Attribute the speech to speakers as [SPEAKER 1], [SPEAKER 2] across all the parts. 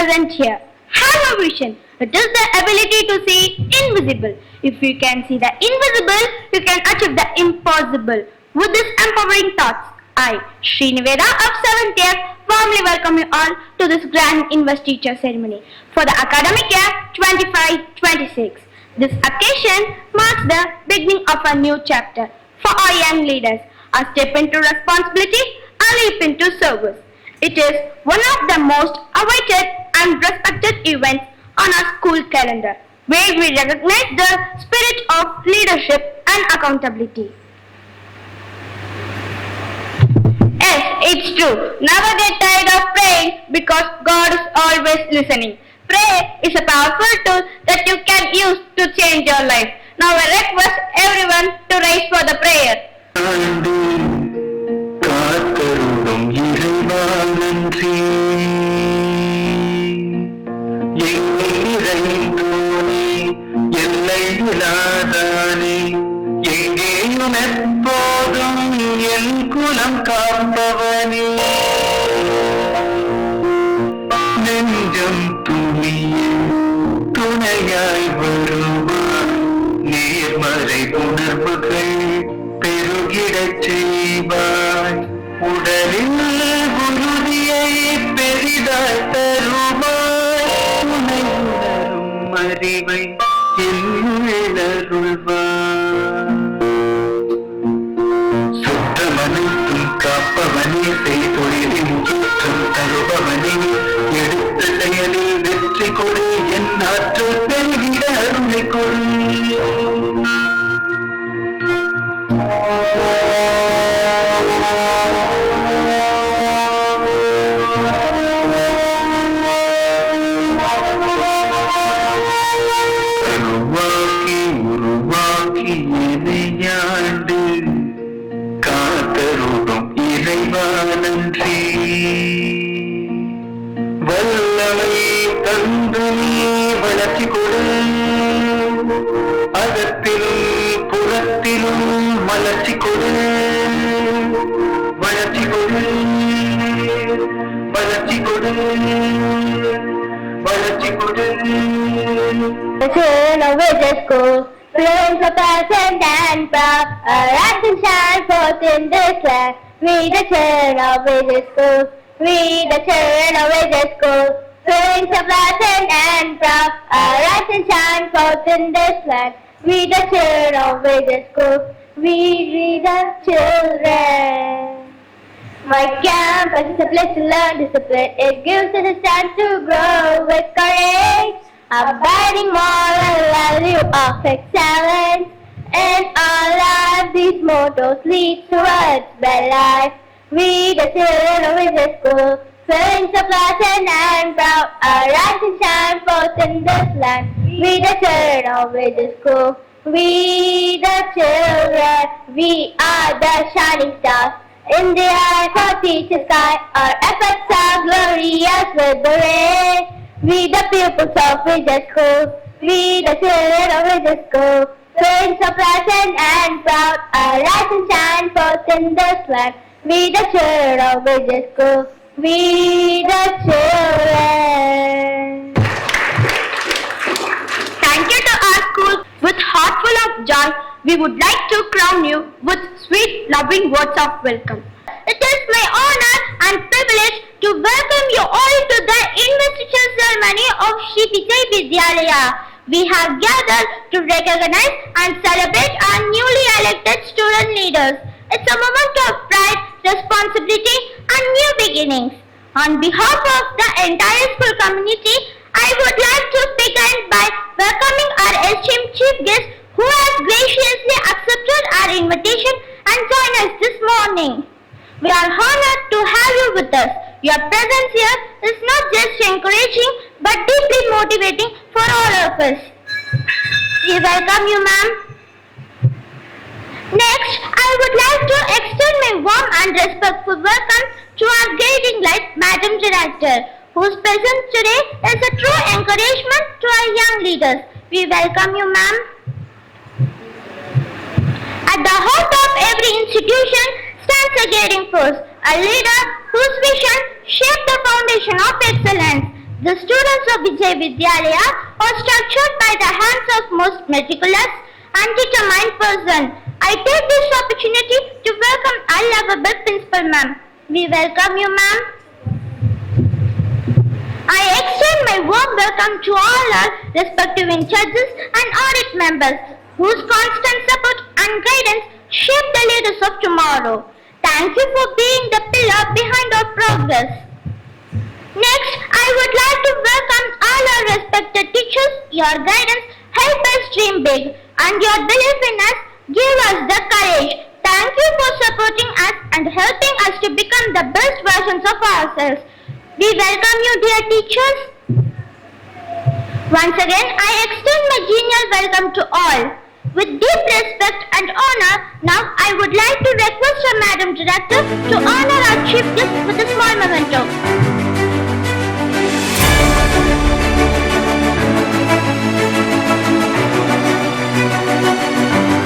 [SPEAKER 1] present here. Have a vision. It is the ability to see invisible. If you can see the invisible, you can achieve the impossible. With this empowering thoughts, I, Sri Niveda of 7th year, warmly welcome you all to this grand investiture ceremony for the academic year 25-26. This occasion marks the beginning of a new chapter for our young leaders, a step into responsibility, a leap into service. It is one of the most awaited and respected events on our school calendar, where we recognize the spirit of leadership and accountability. Yes, it's true. Never get tired of praying because God is always listening. Prayer is a powerful tool that you can use to change your life. Now I request everyone to rise for the prayer. School, flames of present and proud, our actions shine forth in this land. We the children of Village School. We the children of Village School. Feelings of Latin and proud, our rise and shine forth in this land. We the children of Village School. We the children. My campus is a place to learn discipline. It gives us a chance to grow with courage. Abiding moral value of excellence. And all of these mottos lead towards better life. We the children of Village School. Feelings of Latin and proud, our rise and shine forth in this land. We the children of Village School. We the children. We are the shining stars. In the eyes of teacher sky, our efforts are glorious with the ray. We the pupils of Village School. We the children of Village School. Friends of Latin and proud, our rise and shine forth in this land. We the children of Village School. We the children. Thank you to our school. With heart full of joy, we would like to crown you with sweet, loving words of welcome. It is my honor and privilege to welcome you all to the investiture ceremony of Shri Vijay Vidyalaya. We have gathered to recognize and celebrate our newly elected student leaders. It's a moment of pride, responsibility, and new beginnings. On behalf of the entire school community, I would like to begin by welcoming our esteemed chief guest who has graciously accepted our invitation and joined us this morning. We are honored to have you with us. Your presence here is not just encouraging but deeply motivating for all of us. We welcome you, ma'am. Next, I would like to extend my warm and respectful welcome to our guiding light, Madam Director, whose presence today is a true encouragement to our young leaders. We welcome you, ma'am. At the heart of every institution stands a guiding force, a leader whose vision shaped the foundation of excellence. The students of Vijay Vidyalaya are structured by the hands of most meticulous and determined person. I take this opportunity to welcome our lovable principal, ma'am. We welcome you, ma'am. I extend my warm welcome to all our respective in charges and audit members whose constant support and guidance shape the leaders of tomorrow. Thank you for being the pillar behind our progress. Next, I would like to welcome all our respected teachers. Your guidance help us dream big and your belief in us give us the courage. Thank you for supporting us and helping us to become the best versions of ourselves. We welcome you, dear teachers. Once again, I extend my genial welcome to all. With deep respect and honor, now I would like to request our Madam Director to honor our chief guest with a small memento.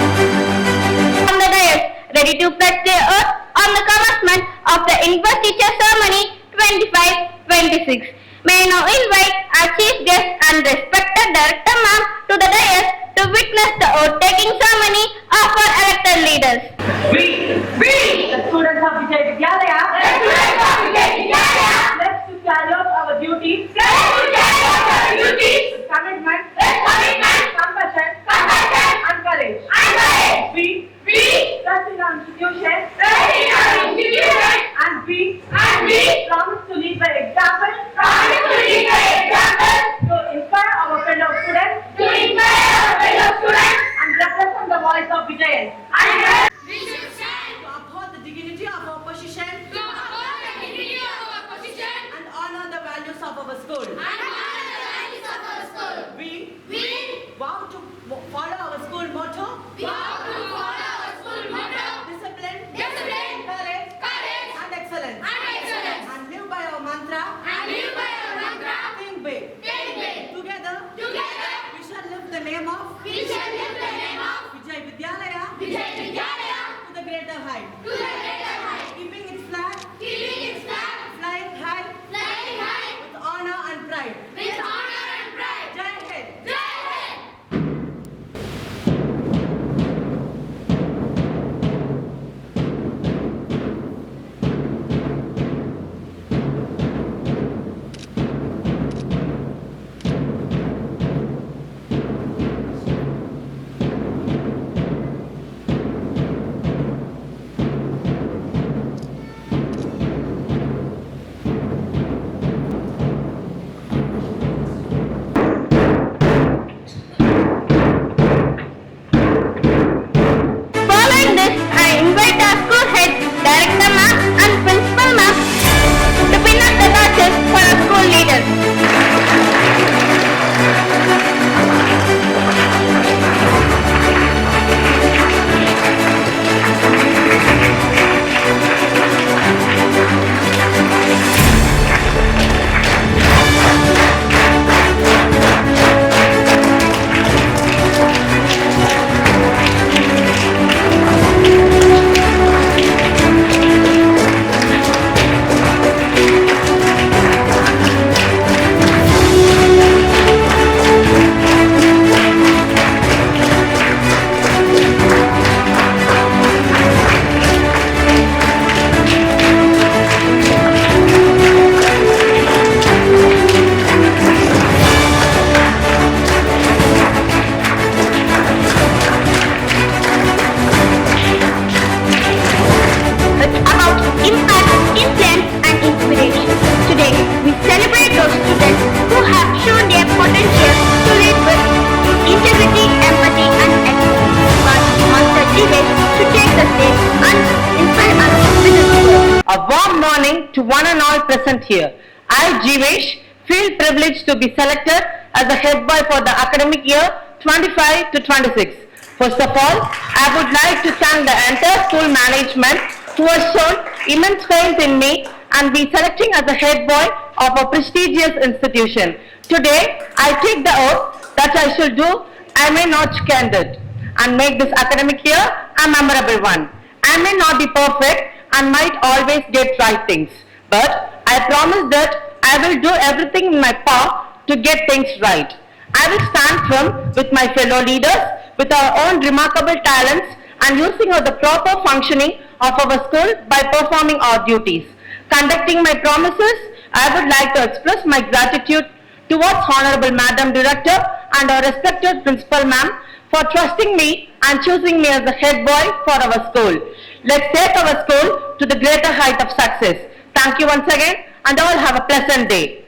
[SPEAKER 1] On the dais, ready to pledge their oath on the commencement of the investiture ceremony 25-26. May I now invite our chief guest and respected director ma'am to the dais to witness the oath-taking ceremony of our elected leaders.
[SPEAKER 2] We, the students of Vijay Vidyalaya, pledge to carry out our duties with commitment, compassion, and courage. We trust in our institution, and we promise to lead by example, to inspire our fellow students, and represent the voice of Vijay.
[SPEAKER 3] We should stand
[SPEAKER 2] To uphold the dignity of our position
[SPEAKER 3] to uphold the dignity of our position
[SPEAKER 2] and honor the values of our school.
[SPEAKER 3] and honor the values of our school.
[SPEAKER 2] We
[SPEAKER 3] We
[SPEAKER 2] vow to follow our school motto,
[SPEAKER 3] vow to follow our school motto,
[SPEAKER 2] discipline,
[SPEAKER 3] discipline,
[SPEAKER 2] courage,
[SPEAKER 3] courage,
[SPEAKER 2] and excellence.
[SPEAKER 3] and excellence,
[SPEAKER 2] And live by our mantra,
[SPEAKER 3] and live by our mantra,
[SPEAKER 2] think big.
[SPEAKER 3] think big.
[SPEAKER 2] Together,
[SPEAKER 3] Together,
[SPEAKER 2] we shall lift the name of
[SPEAKER 3] we shall lift the name of
[SPEAKER 2] Vijay Vidyalaya
[SPEAKER 3] Vijay Vidyalaya
[SPEAKER 2] to the greater height.
[SPEAKER 3] to the greater height,
[SPEAKER 2] Keeping its flag,
[SPEAKER 3] keeping its flag
[SPEAKER 2] flying high
[SPEAKER 3] flying high
[SPEAKER 2] with honor and pride.
[SPEAKER 3] with honor and pride.
[SPEAKER 2] Jai Hind.
[SPEAKER 3] Jai Hind.
[SPEAKER 1] Jivesh. Today, we celebrate those students who have shown their potential to lead with integrity, empathy, and excellence. But Master Jivesh should take the stage and inspire us with his words.
[SPEAKER 4] A warm morning to one and all present here. I, Jivesh, feel privileged to be selected as the head boy for the academic year 25 to 26. First of all, I would like to thank the entire school management who has shown immense faith in me and be selecting as the head boy of a prestigious institution. Today, I take the oath that I shall do, I may not candid, and make this academic year a memorable one. I may not be perfect and might always get right things, but I promise that I will do everything in my power to get things right. I will stand firm with my fellow leaders with our own remarkable talents and using of the proper functioning of our school by performing our duties. Conducting my promises, I would like to express my gratitude towards Honorable Madam Director and our respected Principal Ma'am for trusting me and choosing me as the head boy for our school. Let's take our school to the greater height of success. Thank you once again and all have a pleasant day.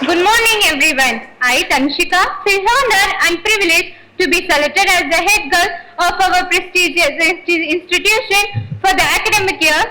[SPEAKER 1] Good morning everyone. I, Tanshika, feel honored and privileged to be selected as the head girl of our prestigious institution for the academic year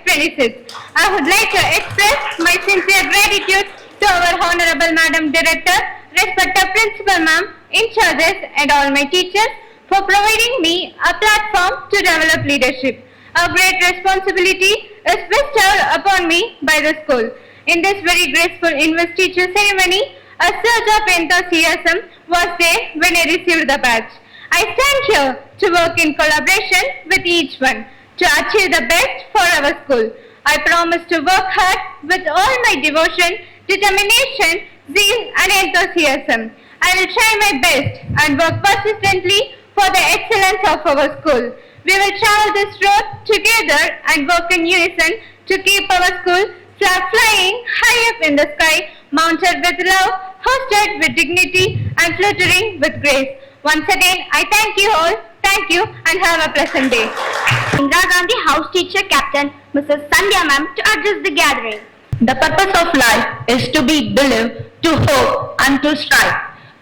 [SPEAKER 1] 25-26. I would like to express my sincere gratitude to our Honorable Madam Director, respected Principal Ma'am, in charges and all my teachers for providing me a platform to develop leadership. A great responsibility is bestowed upon me by the school. In this very graceful investiture ceremony, a surge of enthusiasm was there when I received the badge. I stand here to work in collaboration with each one to achieve the best for our school. I promise to work hard with all my devotion, determination, zeal and enthusiasm. I will try my best and work persistently for the excellence of our school. We will travel this road together and work in unison to keep our school flag flying high up in the sky, mounted with love, hosted with dignity and fluttering with grace. Once again, I thank you all. Thank you and have a pleasant day. Indira Gandhi House Teacher Captain Mrs. Sandhya Ma'am to address the gathering.
[SPEAKER 4] The purpose of life is to be believed, to hope and to strive.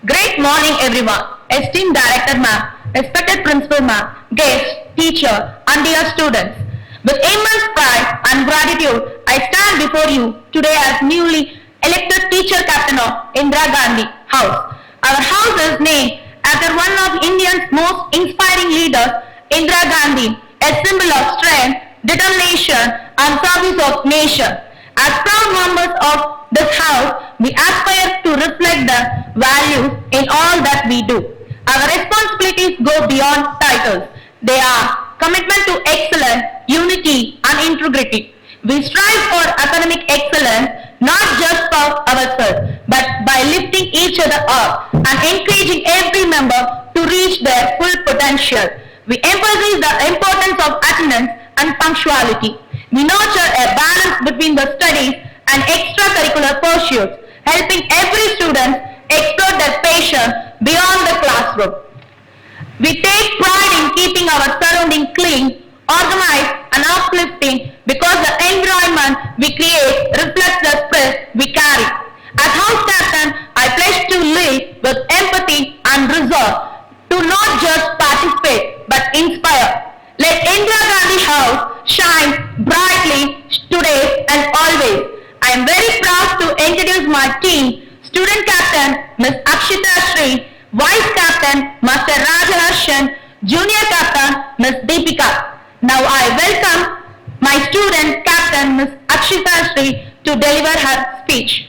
[SPEAKER 4] Great morning everyone. Esteemed Director Ma'am, respected Principal Ma'am, guests, teacher and dear students. With immense pride and gratitude, I stand before you today as newly elected Teacher Captain of Indira Gandhi House. Our house is named after one of India's most inspiring leaders, Indira Gandhi, a symbol of strength, determination and service of nation. As proud members of this house, we aspire to reflect the values in all that we do. Our responsibilities go beyond titles. They are commitment to excellence, unity and integrity. We strive for academic excellence not just for ourselves, but by lifting each other up and encouraging every member to reach their full potential. We emphasize the importance of attendance and punctuality. We nurture a balance between the studies and extracurricular pursuits, helping every student explore their passion beyond the classroom. We take pride in keeping our surroundings clean, organized and uplifting because the environment we create reflects the spirit we carry. As House Captain, I pledge to lead with empathy and resolve to not just participate but inspire. Let Indira Gandhi House shine brightly today and always. I am very proud to introduce my team, Student Captain Ms. Akshita Sri, Vice Captain Master Rajaharshan, Junior Captain Ms. Deepika. Now I welcome my Student Captain Ms. Akshita Sri to deliver her speech.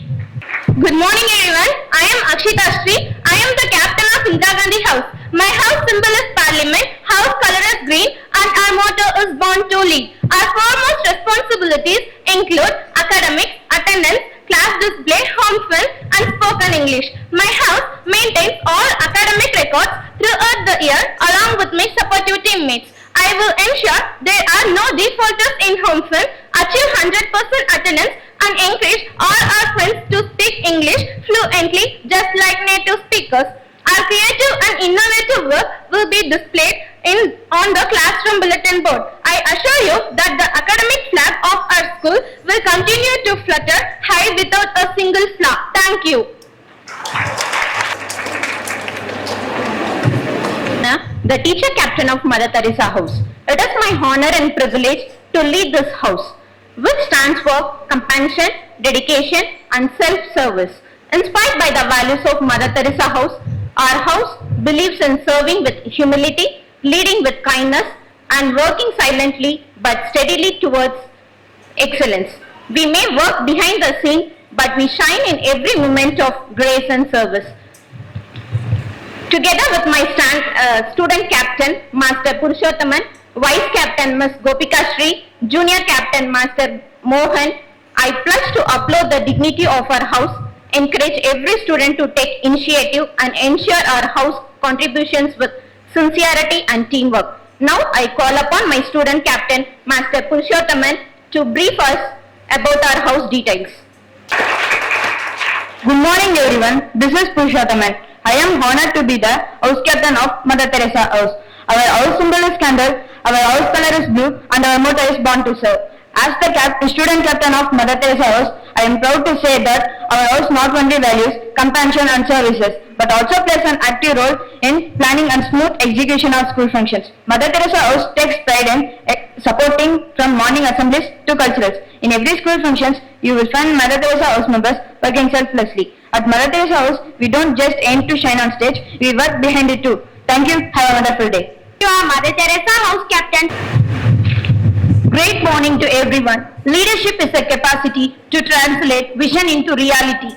[SPEAKER 1] Good morning everyone. I am Akshita Sri. I am the captain of Indira Gandhi House. My house symbol is Parliament, house color is green and our motto is Born to Lead. Our foremost responsibilities include academics, attendance, class display, home film and spoken English. My house maintains all academic records throughout the year along with my supportive teammates. I will ensure there are no defaulters in home film, achieve 100% attendance and encourage all our friends to speak English fluently just like native speakers. Our creative and innovative work will be displayed on the classroom bulletin board. I assure you that the academic flag of our school will continue to flutter high without a single flaw. Thank you.
[SPEAKER 4] The teacher captain of Mother Teresa House. It is my honor and privilege to lead this house, which stands for compassion, dedication and self-service. Inspired by the values of Mother Teresa House, our house believes in serving with humility, leading with kindness and working silently but steadily towards excellence. We may work behind the scene, but we shine in every moment of grace and service. Together with my student captain, Master Purushothaman, Vice Captain Ms. Gopika Shri, Junior Captain Master Mohan, I pledge to uphold the dignity of our house, encourage every student to take initiative and ensure our house contributions with sincerity and teamwork. Now I call upon my student captain, Master Purushothaman, to brief us about our house details. Good morning everyone, this is Purushothaman. I am honored to be the house captain of Mother Teresa House. Our house symbol is candle, our house color is blue and our motto is born to serve. As the student captain of Mother Teresa House, I am proud to say that our house not only values compassion and services, but also plays an active role in planning and smooth execution of school functions. Mother Teresa House takes pride in supporting from morning assemblies to culturals. In every school functions, you will find Mother Teresa House members working selflessly. At Mother Teresa House, we don't just aim to shine on stage, we work behind it too. Thank you, have a wonderful day.
[SPEAKER 1] You are Mother Teresa House Captain.
[SPEAKER 4] Great morning to everyone. Leadership is a capacity to translate vision into reality.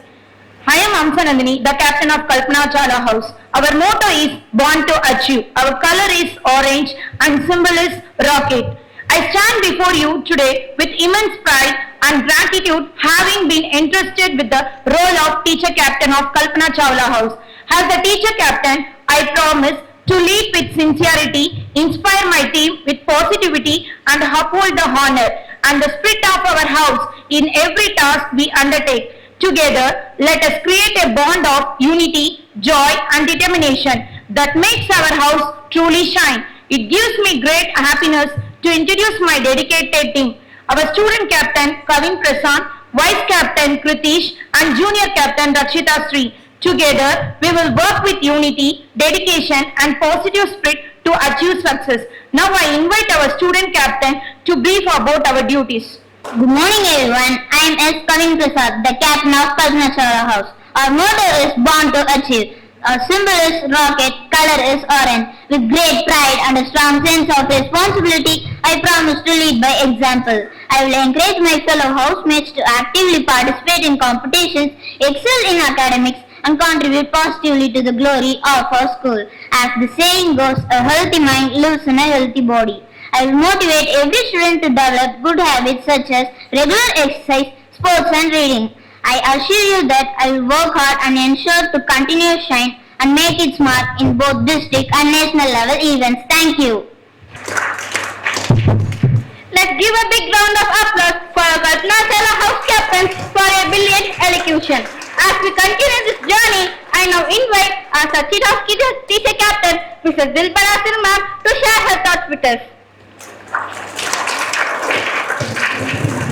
[SPEAKER 4] I am Amsa Nandini, the captain of Kalpana Chawla House. Our motto is born to achieve. Our color is orange and symbol is rocket. I stand before you today with immense pride and gratitude, having been entrusted with the role of teacher captain of Kalpana Chawla House. As the teacher captain, I promise to lead with sincerity, inspire my team with positivity and uphold the honor and the spirit of our house in every task we undertake. Together, let us create a bond of unity, joy and determination that makes our house truly shine. It gives me great happiness to introduce my dedicated team. Our student captain Kavin Prasad, Vice Captain Kritish and Junior Captain Rakshita Sri. Together, we will work with unity, dedication and positive spirit to achieve success. Now I invite our student captain to brief about our duties.
[SPEAKER 1] Good morning everyone, I am S. Kavin Prasad, the captain of Kalpana Chawla House. Our motto is born to achieve. Our symbol is rocket, color is orange. With great pride and a strong sense of responsibility, I promise to lead by example. I will encourage my fellow housemates to actively participate in competitions, excel in academics, and contribute positively to the glory of our school. As the saying goes, a healthy mind lives in a healthy body. I will motivate every student to develop good habits such as regular exercise, sports and reading. I assure you that I will work hard and ensure to continue shine and make its mark in both district and national level events. Thank you. Let's give a big round of applause for our Kalpana Chawla House captains for a brilliant elocution. As we continue this journey, I now invite our Substitute House teacher captain, Mrs. Dilbara Ma'am, to share her thoughts with us.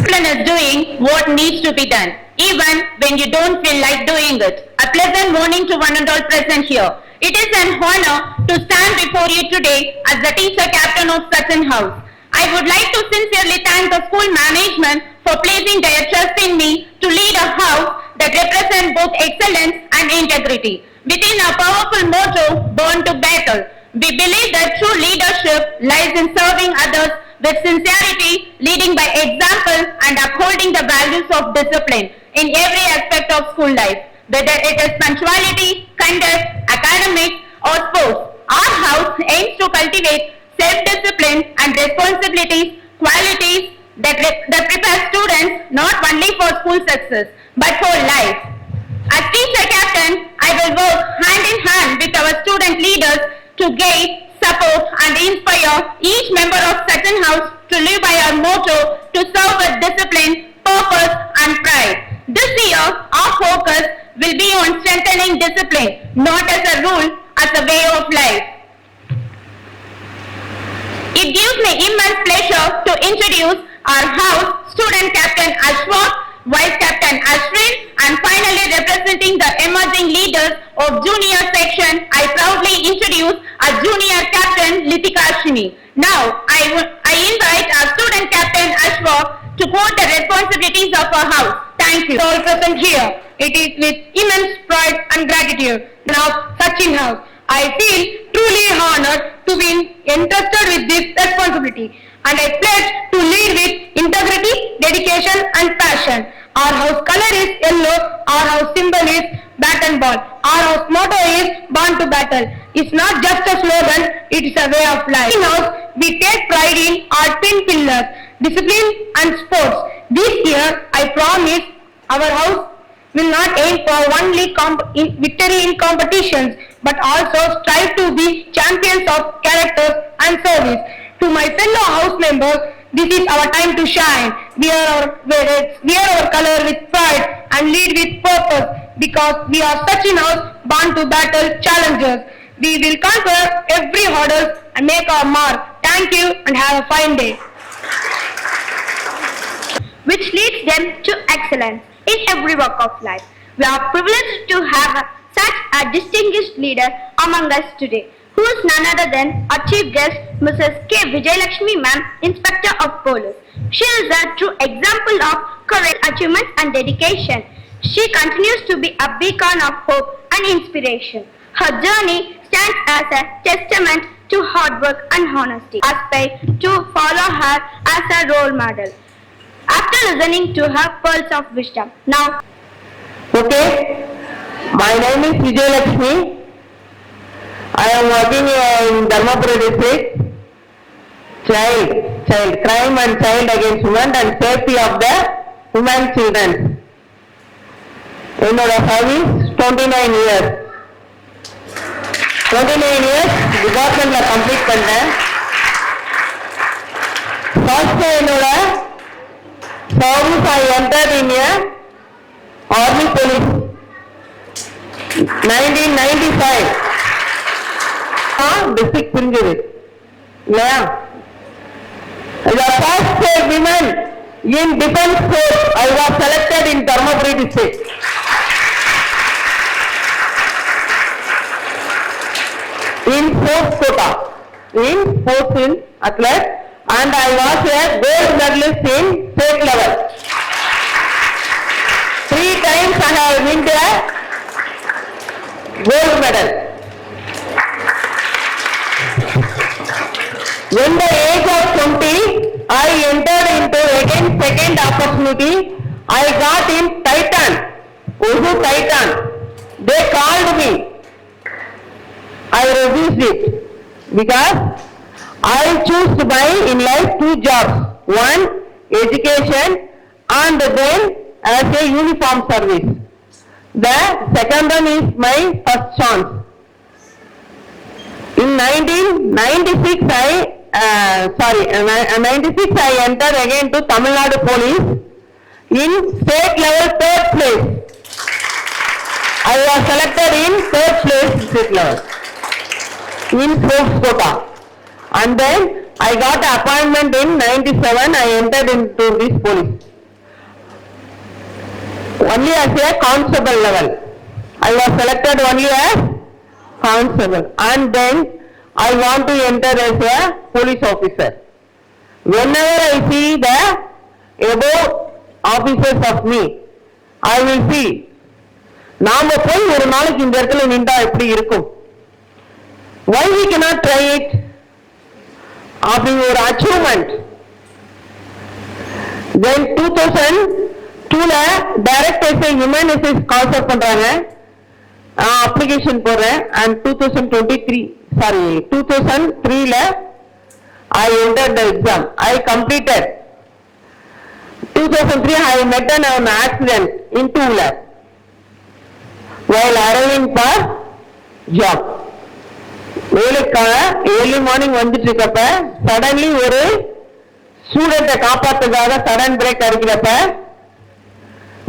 [SPEAKER 4] Discipline is doing what needs to be done, even when you don't feel like doing it. A pleasant morning to one and all present here. It is an honor to stand before you today as the teacher captain of Sachin House. I would like to sincerely thank the school management for placing their trust in me to lead a house that represents both excellence and integrity. Within our powerful motto, Born to Battle, we believe that true leadership lies in serving others with sincerity, leading by example and upholding the values of discipline in every aspect of school life. Whether it is punctuality, conduct, academics or sports, our house aims to cultivate self-discipline and responsibilities, qualities that prepare students not only for school success but for life. As teacher captain, I will work hand in hand with our student leaders to guide, support and inspire each member of Sachin House to live by our motto to serve with discipline, purpose and pride. This year, our focus will be on strengthening discipline, not as a rule, as a way of life. It gives me immense pleasure to introduce our house student captain Ashwat, vice captain Ashwin, and finally representing the emerging leaders of junior section, I proudly introduce our junior captain Litika Ashwini. Now I invite our student captain Ashwat to quote the responsibilities of our house. Thank you.
[SPEAKER 1] All present here, it is with immense pride and gratitude now Sachin House. I feel truly honored to be entrusted with this responsibility, and I pledge to lead with integrity, dedication and passion. Our house color is yellow, our house symbol is bat and ball. Our house motto is born to battle. It's not just a slogan, it is a way of life. In house, we take pride in our twin pillars, discipline and sports. This year, I promise our house will not aim for only victory in competitions, but also strive to be champions of characters and service. To my fellow house members, this is our time to shine. Wear our color with pride and lead with purpose, because we are such in house born to battle challenges. We will conquer every hurdle and make our mark. Thank you and have a fine day. Which leads them to excellence in every walk of life. We are privileged to have such a distinguished leader among us today, who is none other than our chief guest, Mrs. K. Vijayalakshmi Ma'am, Inspector of Police. She is a true example of courage, achievement and dedication. She continues to be a beacon of hope and inspiration. Her journey stands as a testament to hard work and honesty. I aspire to follow her as a role model. After listening to her pearls of wisdom, now.
[SPEAKER 5] Okay, my name is Vijay Lakshmi. I am working in Dharmapura district. Child crime and child against women and safety of the women children. என்னோட service 29 years. 29 years டிபார்ட்மெண்ட்ல complete பண்ணேன். First என்னோட service I entered in a army police 1995. District பிரிஞ்சது இல்லையா? The first women in defense force I was selected in Dharmapuri district. In sports quota, in sports in athlete, and I was a gold medalist in state level. 3 times I have won the gold medal. When the age of 20, I entered into again second opportunity. I got in Titan, Uhu Titan. They called me. I refused it because I choose to buy in life 2 jobs. One, education, and then as a uniform service. The second one is my first chance. In 1996 I entered again to Tamil Nadu Police in state level 3rd place. I was selected in 3rd place state level in sports quota. And then I got an appointment in 97. I entered into this police. Only as a constable level. I was selected only as constable. And then I want to enter as a police officer. Whenever I see the above officers of me, I will see. நாம போய் ஒரு நாளைக்கு இந்த இடத்துல நின்றா எப்படி இருக்கும்? Why we cannot try it? அப்படி ஒரு achievement. Then 2002ல direct as a human resource concept பண்றாங்க. application போடுறேன் and 2003ல I entered the exam. I completed. 2003 I met an accident in 2 lakh while arriving for job. வேலைக்காக early morning வந்துட்டு இருக்கப்ப suddenly ஒரு ஸ்டூடெண்ட்டை காப்பாத்துக்காக sudden brake அடிக்கிறப்ப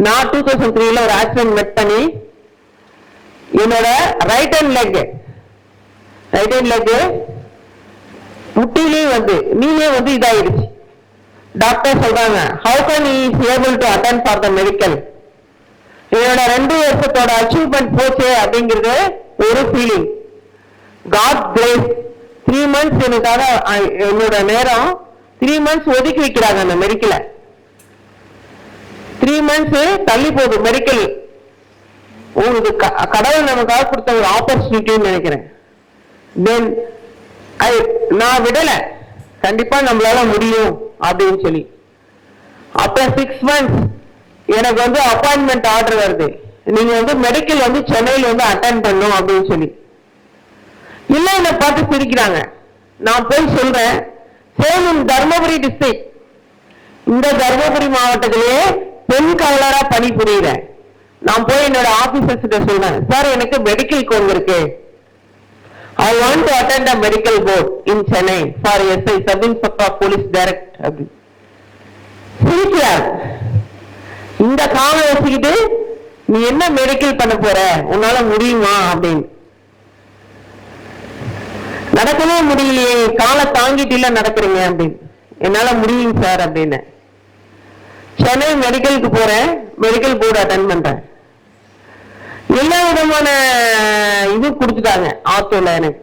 [SPEAKER 5] நான் 2003ல ஒரு accident மெட் பண்ணி என்னோட ரைட் ஹேண்ட் லெக் முட்டிலையும் நீலே இதாயிடுச்சு. டாக்டர் சொல்றாங்க how can he is able to attend for the medical. என்னோட 2 வருஷத்தோட அச்சீவ்மெண்ட் போச்சு அப்படிங்கிறது ஒரு ஃபீலிங். God grace 3 months எனக்காக என்னோட நேரம் 3 months ஒதுக்கி வைக்கிறாங்க அந்த மெடிக்கல. 3 months தள்ளி போகுது மெடிக்கல். உங்களுக்கு கடவுள் நமக்காக கொடுத்த ஒரு ஆப்பர்ச்சுனிட்டின்னு நினைக்கிறேன். தென் நான் விடல, கண்டிப்பா நம்மளால முடியும் அப்படின்னு சொல்லி. அப்புறம் 6 months எனக்கு அப்பாயின்மெண்ட் ஆர்டர் வருது, நீங்க மெடிக்கல் சென்னையில் அட்டென்ட் பண்ணும் அப்படின்னு சொல்லி. இல்ல என்ன பார்த்து சிரிக்கிறாங்க. நான் போய் சொல்றேன், சேலம் தர்மபுரி டிஸ்ட்ரிக்ட், இந்த தர்மபுரி மாவட்டத்திலேயே பெண் காவலரா பணிபுரியுறேன். நான் போய் என்னோட ஆபீசர்ஸ் கிட்ட சொல்றேன், சார் எனக்கு மெடிக்கல் கோர்ஸ் இருக்கு, I want to attend a medical board in Chennai for SI Sub Inspector Police Direct. சிரிக்கிறார். இந்த காலை வச்சுக்கிட்டு நீ என்ன மெடிக்கல் பண்ண போற, உன்னால முடியுமா அப்படின்னு. நடக்கவே முடியலையே, காலை தாங்கிட்டு இல்ல நடக்கிறீங்க அப்படின்னு. என்னால முடியும் சார் அப்படின்னு. சென்னை மெடிக்கலுக்கு போறேன், மெடிக்கல் போர்டு அட்டென்ட் பண்றேன். எல்லா விதமான இது கொடுத்துட்டாங்க. ஆட்டோல எனக்கு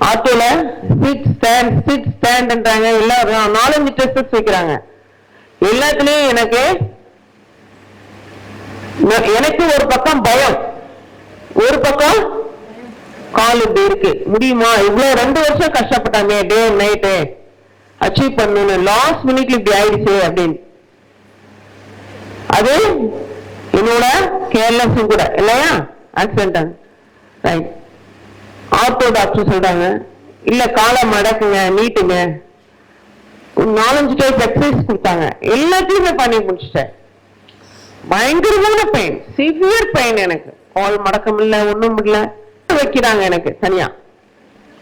[SPEAKER 5] ஆட்டோல சிட் ஸ்டாண்ட்ன்றாங்க, எல்லாரும் 4-5 டெஸ்ட் வைக்கிறாங்க. எல்லாத்துலயும் எனக்கு ஒரு பக்கம் பயம், ஒரு பக்கம் கால் இப்படி இருக்கு. முடியுமா, இவ்வளவு 2 வருஷம் கஷ்டப்பட்டாங்க, டே நைட்டு அச்சீவ் பண்ணணும், லாஸ்ட் மினிட்ல இப்படி ஆயிடுச்சு அப்படின்னு. அது என்னோட கேர்லெஸ் கூட இல்லையா, ஆக்சிடென்ட். ரைட். ஆட்டோ டாக்டர் சொல்றாங்க, இல்ல காலை மடக்குங்க, நீட்டுங்க. 4-5 டைப் எக்ஸசைஸ் கொடுத்தாங்க. எல்லாத்தையுமே பண்ணி முடிச்சிட்டேன். பயங்கரமான பெயின், சிவியர் பெயின். எனக்கு கால் மடக்க முடியல, ஒண்ணும் முடியல. வைக்கிறாங்க எனக்கு தனியா.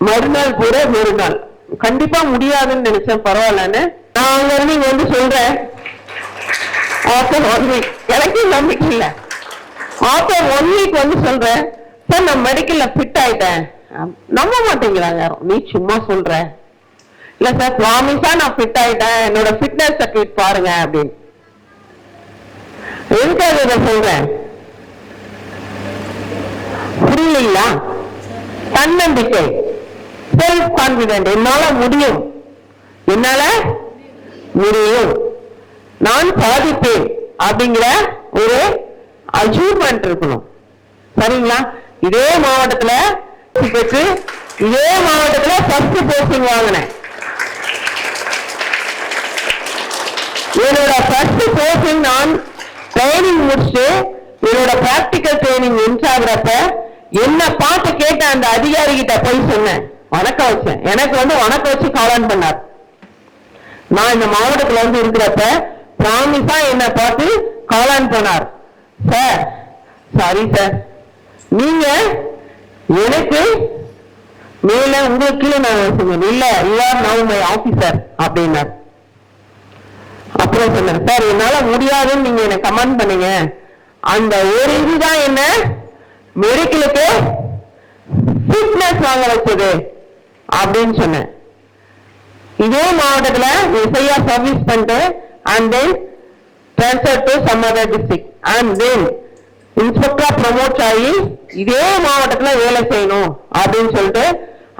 [SPEAKER 5] மறுநாள் கூட ஒரு நாள் கண்டிப்பா முடியாதுன்னு நினைச்சேன், பரவாயில்லன்னு. நான் அங்க இருந்து சொல்றேன், ஆஃப்டர் 1 week, எனக்கு நம்பிக்கை இல்லை. ஆஃப்டர் 1 week சொல்றேன், சார் நான் மெடிக்கல்ல ஃபிட் ஆயிட்டேன். நம்ப மாட்டேங்கிறாங்க யாரும், நீ சும்மா சொல்ற. இல்ல சார் ப்ராமிஸா நான் ஃபிட் ஆயிட்டேன், என்னோட ஃபிட்னஸ் சர்டிபிகேட் பாருங்க அப்படின்னு. எதுக்காக இதை சொல்றேன் புரியலீங்களா? தன்னம்பிக்கை, செல்ஃப் கான்பிடென்ட். என்னால முடியும், என்னால முடியும், நான் சாதிப்பேன் அப்படிங்கிற ஒரு அச்சீவ்மெண்ட் இருக்கணும். சரிங்களா? இதே மாவட்டத்துல இதே மாவட்டத்துல ஃபர்ஸ்ட் போஸ்டிங் வாங்கினேன். என்னோட ஃபர்ஸ்ட் போஸ்டிங் நான் ட்ரைனிங் முடிச்சு என்னோட பிராக்டிக்கல் ட்ரைனிங் இன்சாகிறப்ப என்ன பார்த்து கேட்ட அந்த அதிகாரி கிட்ட போய் சொன்னேன், வணக்கம் வச்சேன். எனக்கு வணக்கம் வச்சு காலான் பண்ணார். நான் இந்த மாவட்டத்துல இருக்கிறப்ப பிராமிஸா என்ன பார்த்து காலான் பண்ணார். சார் சாரி சார், நீங்க எனக்கு மேல உங்களுக்கு கீழே நான் சொன்னேன், இல்ல யூஆர் நவ் மை ஆபீசர் அப்படின்னார். அப்புறம் சொன்னேன், சார் என்னால முடியாதுன்னு நீங்க என்ன கமெண்ட் பண்ணீங்க, அந்த ஒரு இதுதான் என்ன மெடிக்கலுக்கு ஃபிட்னஸ் வாங்க வச்சது அப்படின்னு சொன்னேன். இதே மாவட்டத்துல எஸ்ஐயா சர்வீஸ் பண்ணிட்டு and then transfer to some other district and then inspector promote ஆகி இதே மாவட்டத்துல வேலை செய்யணும் அப்படின்னு சொல்லிட்டு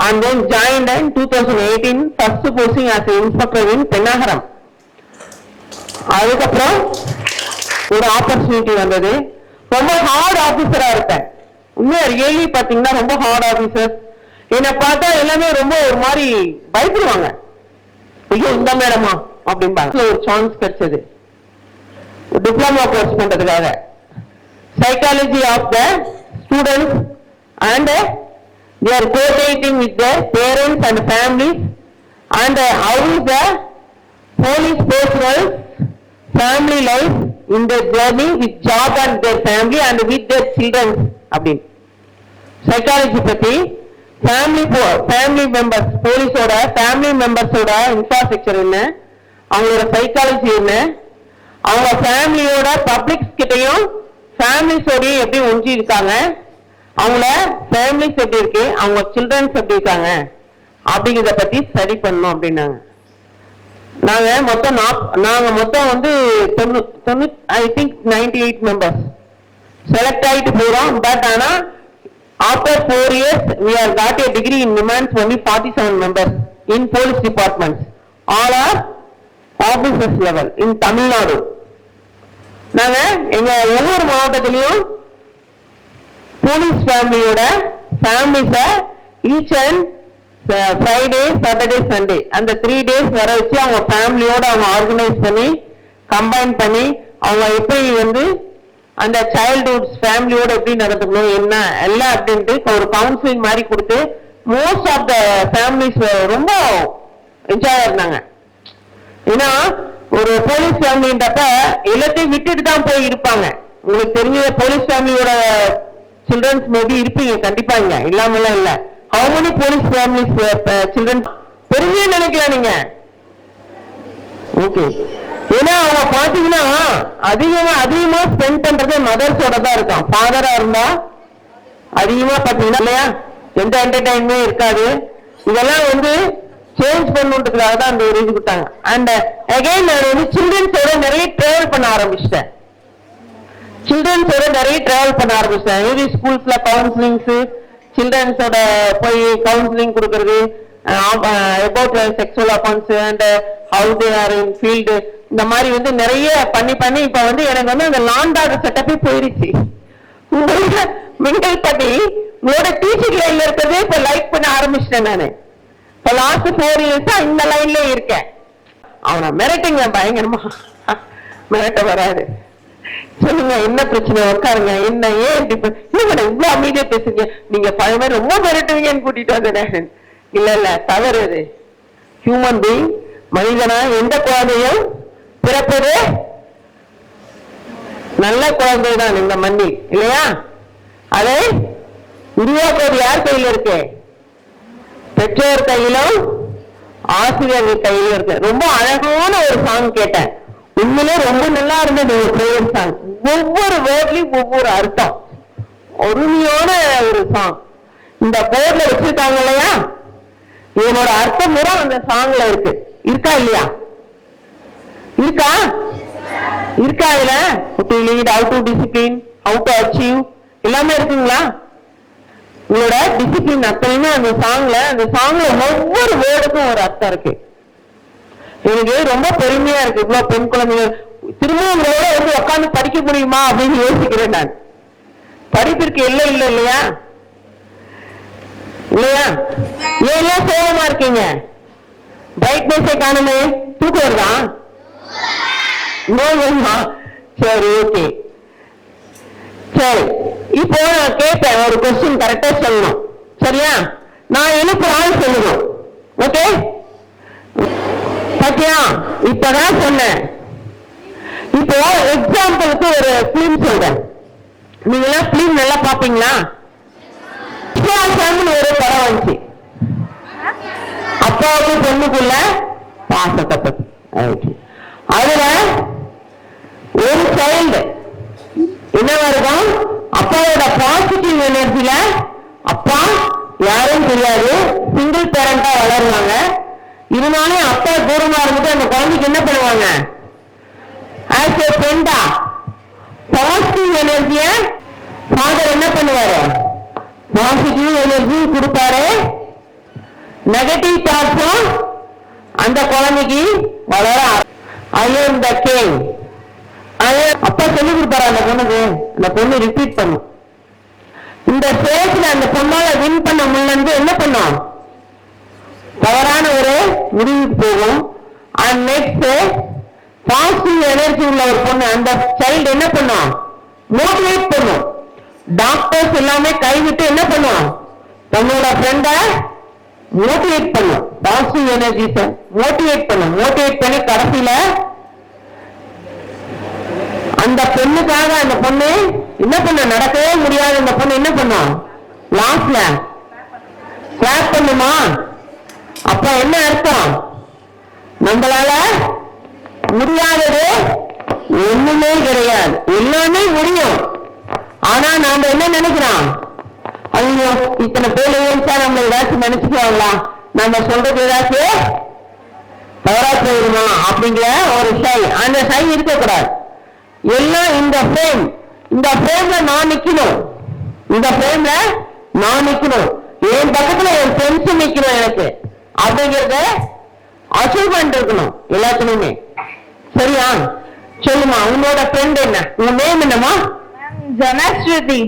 [SPEAKER 5] and then joined in 2018 first posting as inspector in Pennagaram. அதுக்கப்புறம் ஒரு ஆப்பர்ச்சுனிட்டி வந்தது. ரொம்ப ஹார்ட் ஆபீசரா இருப்பேன். உண்மையா ரியலி பாத்தீங்கன்னா ரொம்ப ஹார்ட் ஆபீசர். என்னை பார்த்தா எல்லாமே ரொம்ப ஒரு மாதிரி பயப்படுவாங்க. ஐயோ இந்த மேடமா அப்படின்பாங்க. ஒரு சான்ஸ் கிடைச்சது டிப்ளமா கோர்ஸ் பண்றதுக்காக. Psychology of the students and they are cooperating with the parents and families and how is the police personnel family life in their journey with job and their family and with their children அப்படின் psychology பத்தி family members போலீஸோட family மெம்பர்ஸோட infrastructure என்ன, அவங்களோட psychology என்ன, அவங்க ஃபேமிலியோட publics கிட்டையும் ஃபேமிலிஸோடையும் எப்படி ஒன்றி இருக்காங்க, அவங்கள ஃபேமிலிஸ் எப்படி இருக்கு, அவங்க சில்ட்ரன்ஸ் எப்படி இருக்காங்க அப்படிங்கிறத பத்தி ஸ்டடி பண்ணணும் அப்படின்னாங்க. நாங்க மொத்தம் வந்து ஐ திங்க் 98 மெம்பர்ஸ் செலக்ட் ஆயிட்டு போறோம். பட் ஆனா after 4 years we have got a degree in women's only 47 members in police departments. All are officers level in Tamil Nadu. நாங்க எங்க ஒவ்வொரு மாவட்டத்திலையும் போலீஸ் ஃபேமிலியோட families each and Friday, Saturday, Sunday அந்த 3 days வர வச்சு அவங்க ஃபேமிலியோட அவங்க ஆர்கனைஸ் பண்ணி கம்பைன் பண்ணி அவங்க எப்படி வந்து அந்த சைல்ட்ஹுட் ஃபேமிலியோட எப்படி நடந்துக்கணும் என்ன எல்லாம் அப்படின்ட்டு ஒரு கவுன்சிலிங் மாதிரி கொடுத்து மோஸ்ட் ஆஃப் த ஃபேமிலிஸ் ரொம்ப என்ஜாய் இருந்தாங்க. ஏன்னா ஒரு போலீஸ் ஃபேமிலின்றப்ப எல்லாத்தையும் விட்டுட்டு தான் போய் இருப்பாங்க. உங்களுக்கு தெரிஞ்ச போலீஸ் ஃபேமிலியோட சில்ட்ரன்ஸ் மேபி இருப்பீங்க கண்டிப்பா, இங்க இல்லாமலாம் இல்ல. How many police families childrens பெருமையா நினைக்கலாம் நீங்க? ஓகே. ஏன்னா அவங்க பாத்தீங்கன்னா அதிகமா ஸ்பெண்ட் பண்றது மதர்ஸோட தான் இருக்கும். ஃபாதரா இருந்தா அதிகமா பாத்தீங்கன்னா இல்லையா எந்த என்டர்டைன்மெண்ட் இருக்காது. இதெல்லாம் வந்து சேஞ்ச் பண்ணுறதுக்காக தான் அந்த ஒரு இது கொடுத்தாங்க. அண்ட் அகைன் நான் வந்து சில்ட்ரன்ஸோட நிறைய டிராவல் பண்ண ஆரம்பிச்சிட்டேன். இது ஸ்கூல்ஸ்ல கவுன்சிலிங்ஸ், சில்ட்ரன்ஸோட போய் கவுன்சிலிங் கொடுக்கறது about sexual offence and how they are in field, இந்த மாதிரி வந்து நிறைய பண்ணி இப்ப வந்து எனக்கு வந்து அந்த லாண்டார்டு செட்டப்பே போயிருச்சு. உங்களோட மிங்கல் பண்ணி உங்களோட டீச்சிங் லைன்ல இருக்கிறதே இப்ப லைக் பண்ண ஆரம்பிச்சிட்டேன். நானு இப்ப லாஸ்ட் 4 years இந்த லைன்ல இருக்கேன். அவனை மிரட்டுங்க, பயங்கரமா மிரட்ட வராது. சொல்லுங்க என்ன பிரச்சனை, உட்காருங்க, என்ன ஏன் இவ்வளவு அமைதியா பேசுறீங்க, நீங்க பழைய மாதிரி ரொம்ப மிரட்டுவீங்கன்னு கூட்டிட்டு வந்தேன். இல்ல தவறு, அது ஹியூமன் பீயிங், மனிதனா எந்த குழந்தையும் பிறப்பது நல்ல குழந்தைதான் இந்த மண்ணில் இல்லையா? அதை உருவாக்குவது யார் கையில இருக்கு? பெற்றோர் கையிலும் ஆசிரியர்கள் கையிலும் இருக்கு. ரொம்ப அழகான ஒரு சாங் கேட்டேன், உண்மையிலே ரொம்ப நல்லா இருந்தது. ஒரு பிரேயர் சாங், ஒவ்வொரு வேர்ட்லயும் ஒவ்வொரு அர்த்தம், அருமையான ஒரு சாங். இந்த போர்ட்ல வச்சிருக்காங்க இல்லையா, இதனோட அர்த்தம் கூட அந்த சாங்ல இருக்கு. இருக்கா இல்லையா? இருக்கா இதுல how to lead, how to discipline, how to achieve எல்லாமே இருக்குங்களா? உங்களோட டிசிப்ளின் அத்தனையுமே அந்த சாங்ல ஒவ்வொரு வேர்டுக்கும் ஒரு அர்த்தம் இருக்கு. எனக்கு ரொம்ப பெருமையா இருக்கு. இவ்வளவு பெண் குழந்தைங்க திரும்பவும் உங்களோட வந்து உட்காந்து படிக்க முடியுமா அப்படின்னு யோசிக்கிறேன் நான். படிப்பிற்கு இல்லையா? ஏன் சோகமா இருக்கீங்க? பிரைட்னஸை காணுமே, தூக்கம் வருதா? சரி, ஓகே. சரி, இப்போ நான் கேட்பேன் ஒரு கொஸ்டின், கரெக்டா சொல்லணும். சரியா? நான் எனக்கு ஆள் சொல்லணும். ஓகே? பாத்தியா, இப்பதான் சொன்னேன். இப்போ எக்ஸாம்பிளுக்கு ஒரு பிலிம் சொல்றேன். நீங்க எல்லாம் பிலிம் நல்லா பாப்பீங்களா? ஒரு படம் வந்துச்சு, அப்பாவுக்கு பொண்ணுக்குள்ள பாசத்தை பத்தி. அதுல ஒரு சைல்டு என்னவா இருக்கும், அப்பாவோட பாசிட்டிவ் எனர்ஜில அப்பா யாரும் தெரியாது, சிங்கிள் பேரண்டா வளருவாங்க. இருந்தாலும் அப்பா தூரமா இருந்துட்டு அந்த குழந்தைக்கு என்ன பண்ணுவாங்க, ஆஸ் ஏ ஃப்ரெண்டா பாசிட்டிவ் எனர்ஜிய ஃபாதர் என்ன பண்ணுவாரு, பாசிட்டிவ் எனர்ஜி கொடுப்பாரு. நெகட்டிவ் தாட்ஸும் அந்த குழந்தைக்கு வளர ஐயம் த கிங். அப்பா சொல்லி கொடுப்பாரு அந்த பொண்ணுக்கு, அந்த பொண்ணு ரிப்பீட் பண்ணும். இந்த ஸ்டேஜ்ல அந்த பொண்ணால வின் பண்ண முடியலன்னு என்ன பண்ணும், தவறான ஒரு முடிவுக்கு போகும். அண்ட் நெக்ஸ்ட் பாசிட்டிவ் எனர்ஜி உள்ள ஒரு பொண்ணு, அந்த சைல்டு என்ன பண்ணும், மோட்டிவேட் பண்ணும். டாக்டர்ஸ் எல்லாமே கைவிட்டு என்ன பண்ணும், தன்னோட ஃப்ரெண்ட மோட்டிவேட் பண்ணும். பாசிட்டிவ் எனர்ஜிஸ மோட்டிவேட் பண்ணும். மோட்டிவேட் பண்ணி கடைசியில அந்த பொண்ணுக்காக அந்த பொண்ணு என்ன பண்ண, நடக்கவே முடியாது அந்த பொண்ணு என்ன பண்ணும், லாஸ்ட்ல கிளாப் பண்ணுமா? அப்ப என்ன அர்த்தம், நம்மளால முடியாதது ஒண்ணுமே கிடையாது, எல்லாமே முடியும். ஆனா நாம என்ன நினைக்கிறோம், ஐயோ இத்தனை பேர் ஏறிச்சா நம்ம ஏதாச்சும் நினைச்சுக்குவாங்களா, நம்ம சொல்றது ஏதாச்சும் தவறா போயிருமா அப்படிங்கிற ஒரு ஷை, அந்த ஷை இருக்கக்கூடாது. எல்லாம் இந்த ஃப்ரேம்ல நான் நிக்கணும், இந்த ஃப்ரேம்ல நான் நிக்கணும், என் பக்கத்துல என் ஃப்ரெண்ட்ஸ் நிக்கணும் எனக்கு அப்படிங்கறத அச்சீவ்மெண்ட் இருக்கணும் எல்லாத்துலயுமே. சரியா? சொல்லுமா உன்னோட ஃப்ரெண்ட் என்ன, உன் நேம் என்னமா?
[SPEAKER 4] Janashruti.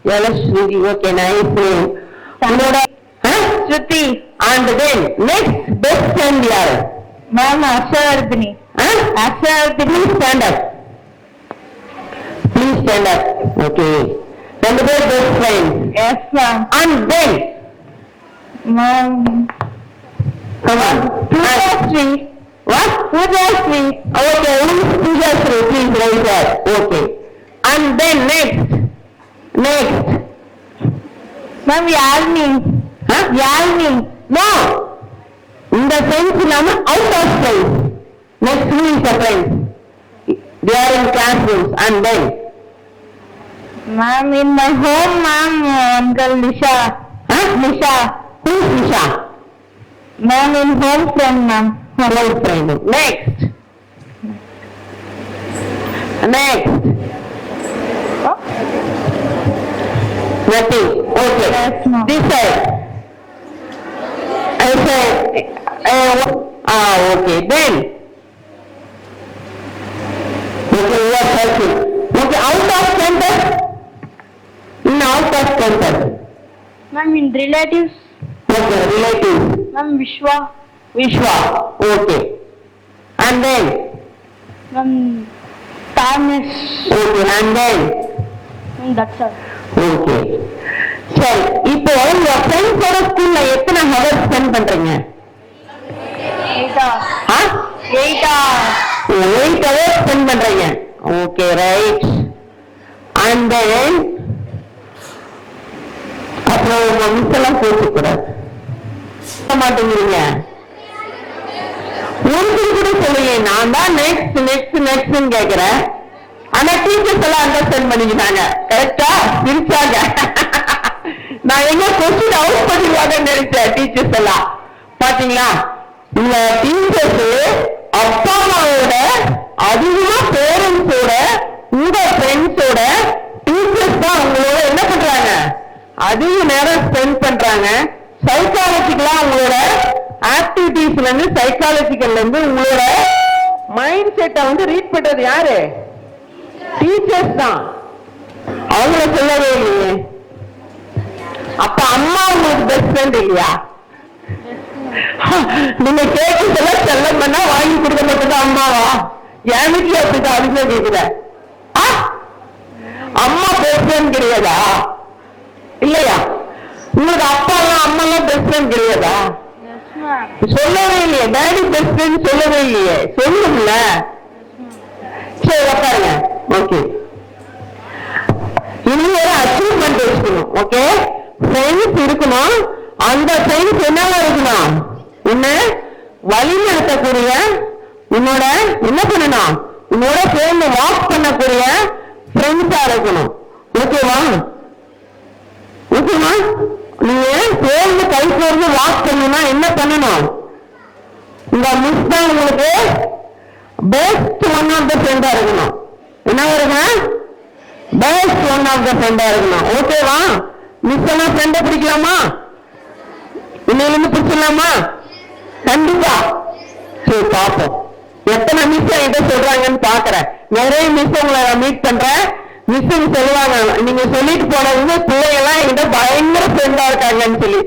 [SPEAKER 5] Janashruti. Okay, nice name. உன்னோட
[SPEAKER 4] Shruti.
[SPEAKER 5] And then next best friend யாரு?
[SPEAKER 4] Ma'am Akshayavardhini. Akshayavardhini.
[SPEAKER 5] Stand up, please stand up. Okay, ரெண்டு பேர் best friends.
[SPEAKER 4] Yes ma'am.
[SPEAKER 5] And then
[SPEAKER 4] ma'am
[SPEAKER 5] come on.
[SPEAKER 4] Poojashree.
[SPEAKER 5] What?
[SPEAKER 4] Poojashree.
[SPEAKER 5] Okay, who is Pujasri? Please raise that. Okay. And then next.
[SPEAKER 4] Ma'am Yazhini.
[SPEAKER 5] Huh?
[SPEAKER 4] Yazhini.
[SPEAKER 5] No. இந்த friends இல்லாம out of friends. Next who is the friends? They are in classrooms. And then.
[SPEAKER 4] Ma'am, in my home, ma'am, uncle Nisha.
[SPEAKER 5] Huh?
[SPEAKER 4] Nisha.
[SPEAKER 5] Who is Nisha?
[SPEAKER 4] Ma'am, in home friend, ma'am.
[SPEAKER 5] Hello friend. Next. Nothing. Okay.
[SPEAKER 4] Yes, ma'am.
[SPEAKER 5] This side. I said, okay. Then. Okay, you are helping. Okay, out of campus. Out of campus.
[SPEAKER 1] Ma'am, in relatives.
[SPEAKER 5] Okay, relatives.
[SPEAKER 1] Ma'am, Vishwa.
[SPEAKER 5] Okay. And then.
[SPEAKER 1] Ma'am, Tanis.
[SPEAKER 5] Okay, and then.
[SPEAKER 1] That's all.
[SPEAKER 5] Okay, சரி. இப்போ உங்க ஃப்ரெண்ட்ஸோட ஸ்கூல்ல எத்தனை hours spend பண்றீங்க?
[SPEAKER 1] 8 hours. 8 hours.
[SPEAKER 5] 8 hours spend பண்றீங்க. Okay, right. And then அப்புறம் உங்க மிஸ் எல்லாம் போகக்கூடாது மாட்டேங்கிறீங்க. ஒருத்தர் கூட சொல்லுங்க, நான் தான் நெக்ஸ்ட் கேட்கிறேன். ஆனா டீச்சர்ஸ் எல்லாம் அண்டர்ஸ்டாண்ட் பண்ணிக்கிட்டாங்க. கரெக்டா? சிரிச்சாங்க. நான் எங்க கொஸ்டின் அவுட் பண்ணிடுவாங்கன்னு நினைச்சேன். டீச்சர்ஸ் எல்லாம் பாத்தீங்களா, இந்த டீச்சர்ஸ் அப்பா அம்மாவோட அதிகமா பேரண்ட்ஸோட உங்க ஃப்ரெண்ட்ஸோட டீச்சர்ஸ் தான் உங்களோட என்ன பண்றாங்க, அதிக நேரம் ஸ்பெண்ட் பண்றாங்க. சைக்காலஜிக்கலா உங்களோட ஆக்டிவிட்டிஸ்ல இருந்து சைக்காலஜிக்கல்ல இருந்து உங்களோட மைண்ட் செட்டை வந்து ரீட் பண்றது யாரு? டீச்சர்ஸ் தான். அவங்கள சொல்லவே இல்லையே. அப்ப அம்மா உங்களுக்கு பெஸ்ட் ஃப்ரெண்ட் இல்லையா? நீங்க கேட்கறதெல்லாம் செல்லம் பண்ணா வாங்கி கொடுக்க மட்டும்தான் அம்மாவா? என் வீட்டுல அப்படிதான் அதுதான் கேட்குற. அம்மா பெஸ்ட் ஃப்ரெண்ட் கிடையாதா? இல்லையா? உங்களுக்கு அப்பா எல்லாம் அம்மா எல்லாம் பெஸ்ட் ஃப்ரெண்ட் கிடையாதா? சொல்லவே இல்லையே. டேடி பெஸ்ட் ஃப்ரெண்ட் சொல்லவே இல்லையே. சொல்லுங்கள. சரி, உட்காருங்க. ஓகே, இனி ஒரு அச்சீவ்மெண்ட் வச்சுக்கணும். ஓகே, ஃப்ரெண்ட்ஸ் இருக்கணும். அந்த ஃப்ரெண்ட்ஸ் என்னவா இருக்கணும்? உன்ன வழி நடத்தக்கூடிய, உன்னோட என்ன பண்ணணும், உன்னோட சேர்ந்து வாக் பண்ணக்கூடிய ஃப்ரெண்ட்ஸா இருக்கணும். ஓகேவா? ஓகேவா? நீங்க சேர்ந்து கை சேர்ந்து வாக் பண்ணணும்னா என்ன பண்ணணும்? உங்க மிஸ் தான் உங்களுக்கு பெஸ்ட் ஒன் ஆஃப் த ஃப்ரெண்டா இருக்கணும். என்ன வருங்க? பெஸ்ட் ஒன் ஆஃப் த ஃப்ரெண்டா இருக்கணும். ஓகேவா? மிஸ் எல்லாம் ஃப்ரெண்டை பிடிக்கலாமா? இன்னையிலிருந்து பிடிச்சிடலாமா? கண்டிப்பா. சரி, பார்ப்போம் எத்தனை மிஸ் என்கிட்ட சொல்றாங்கன்னு பாக்குறேன். நிறைய மிஸ் உங்களை நான் மீட் பண்றேன். மிஸ் சொல்லுவாங்க, நீங்க சொல்லிட்டு போனவங்க பிள்ளைங்கெல்லாம் என்கிட்ட பயங்கர ஃப்ரெண்டா இருக்காங்கன்னு சொல்லி.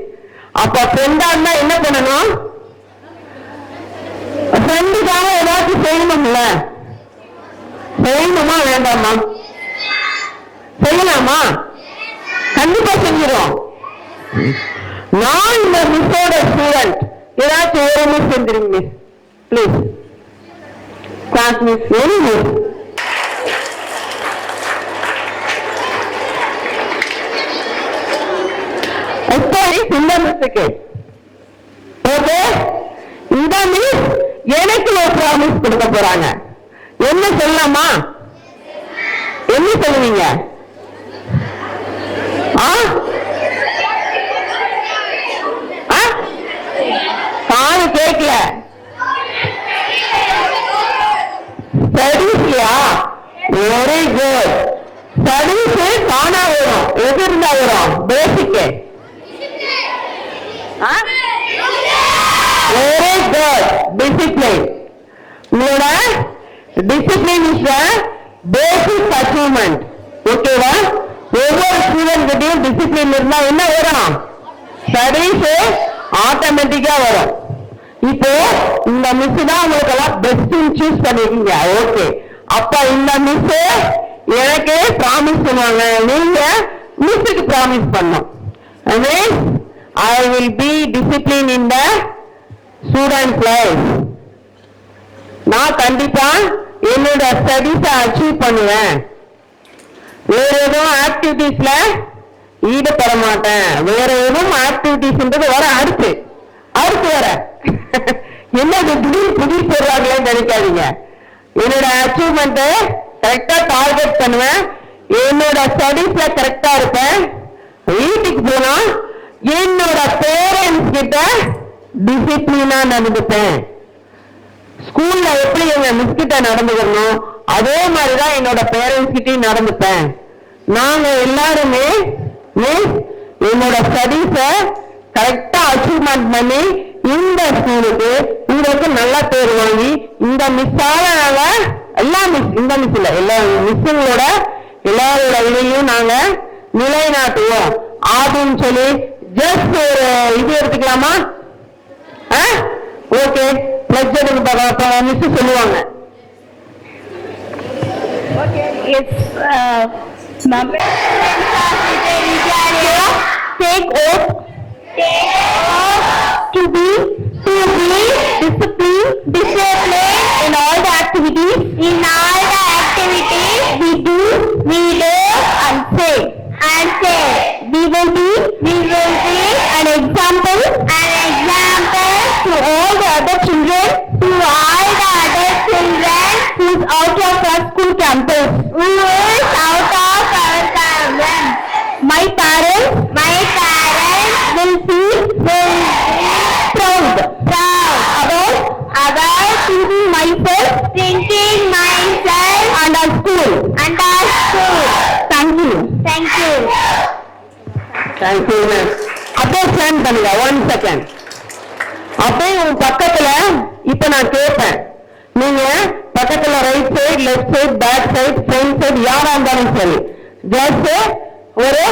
[SPEAKER 5] அப்ப ஃப்ரெண்டா இருந்தா என்ன பண்ணணும்? ஃப்ரெண்டுக்காக ஏதாச்சும் செய்யணும்ல. செய்யணுமா வேண்டாமா? செய்யலாமா? கண்டிப்பா செஞ்சிடும். நான் இந்த மிஸ்ஸோட ஸ்டூடெண்ட். ஏதாச்சும் ஒரு மிஸ் செஞ்சிருங்க miss, please. Class miss, very miss. இந்த மிஸ்ஸுக்கு ஓகே, இந்த மிஸ் எனக்கு ஒரு ப்ராமிஸ் கொடுக்க போறாங்க. என்ன சொல்லலாமா? என்ன சொல்லுவீங்க? Very good. ஸ்டடீஸ் தானா வரும். எது இருந்தா வரும்? பேசிக். Very good. டிசிப்ளின். உங்களோட discipline is the basic achievement. ஓகேவா? ஒவ்வொரு ஸ்டூடெண்ட் கிட்டையும் டிசிப்ளின் இருந்தா என்ன வரும்? ஸ்டடீஸ் ஆட்டோமேட்டிக்கா வரும். இப்போ இந்த மிஸ் தான் உங்களுக்கு எல்லாம் பெஸ்ட் சூஸ் பண்ணிருக்கீங்க. ஓகே, அப்ப இந்த மிஸ் எனக்கு ப்ராமிஸ் பண்ணுவாங்க, நீங்க மிஸ்ஸுக்கு ப்ராமிஸ் பண்ணும். I will be disciplined in the student life. நான் கண்டிப்பா என்னோட ஸ்டடீஸை அச்சீவ் பண்ணுவேன். வேற எதுவும் ஆக்டிவிட்டீஸ்ல ஈடுபட மாட்டேன். வேற எதுவும் ஆக்டிவிட்டீஸ்ன்றது வர அடுத்து வர என்னது புதிர் போடுறாங்களேன்னு நினைக்காதீங்க. என்னோட அச்சீவ்மெண்ட் கரெக்டா டார்கெட் பண்ணுவேன். என்னோட ஸ்டடீஸ்ல கரெக்டா இருப்பேன். வீட்டுக்கு போனா என்னோட பேரண்ட்ஸ் கிட்ட டிசிப்ளினா நடந்துப்பேன். ஸ்கூல்ல எப்படி எங்க மிஸ் கிட்ட நடந்துக்கணும் அதே மாதிரிதான் என்னோட பேரண்ட்ஸ் கிட்டையும் நடந்துப்பேன். நாங்க எல்லாருமே என்னோட ஸ்டடீஸ கரெக்டா அச்சீவ்மெண்ட் பண்ணி இந்த ஸ்கூலுக்கு உங்களுக்கு நல்ல பேர் வாங்கி இந்த மிஸ்ஸால நாங்க இந்த மிஸ் இல்ல எல்லா மிஸ்ஸுங்களோட எல்லாரோட இதையும் நாங்க நிலைநாட்டுவோம் அப்படின்னு சொல்லி ஜஸ்ட் ஒரு இது எடுத்துக்கலாமா? ஓகே, பிளட்ஜ் எடுக்க மிஸ் சொல்லுவாங்க. Take oath to be disciplined in all the activities. We do and say. We will be an example to all the other children who's out of our school campus. My parents will feel proud about thinking myself and our school. Thank you. அப்படியே stand பண்ணுங்க. 1 second. அப்படியே உங்க பக்கத்துல இப்ப நான் கேட்பேன். நீங்க பக்கத்துல right side, left side, back side, front side யாரா இருந்தாலும் சரி ஜஸ்ட் ஒரு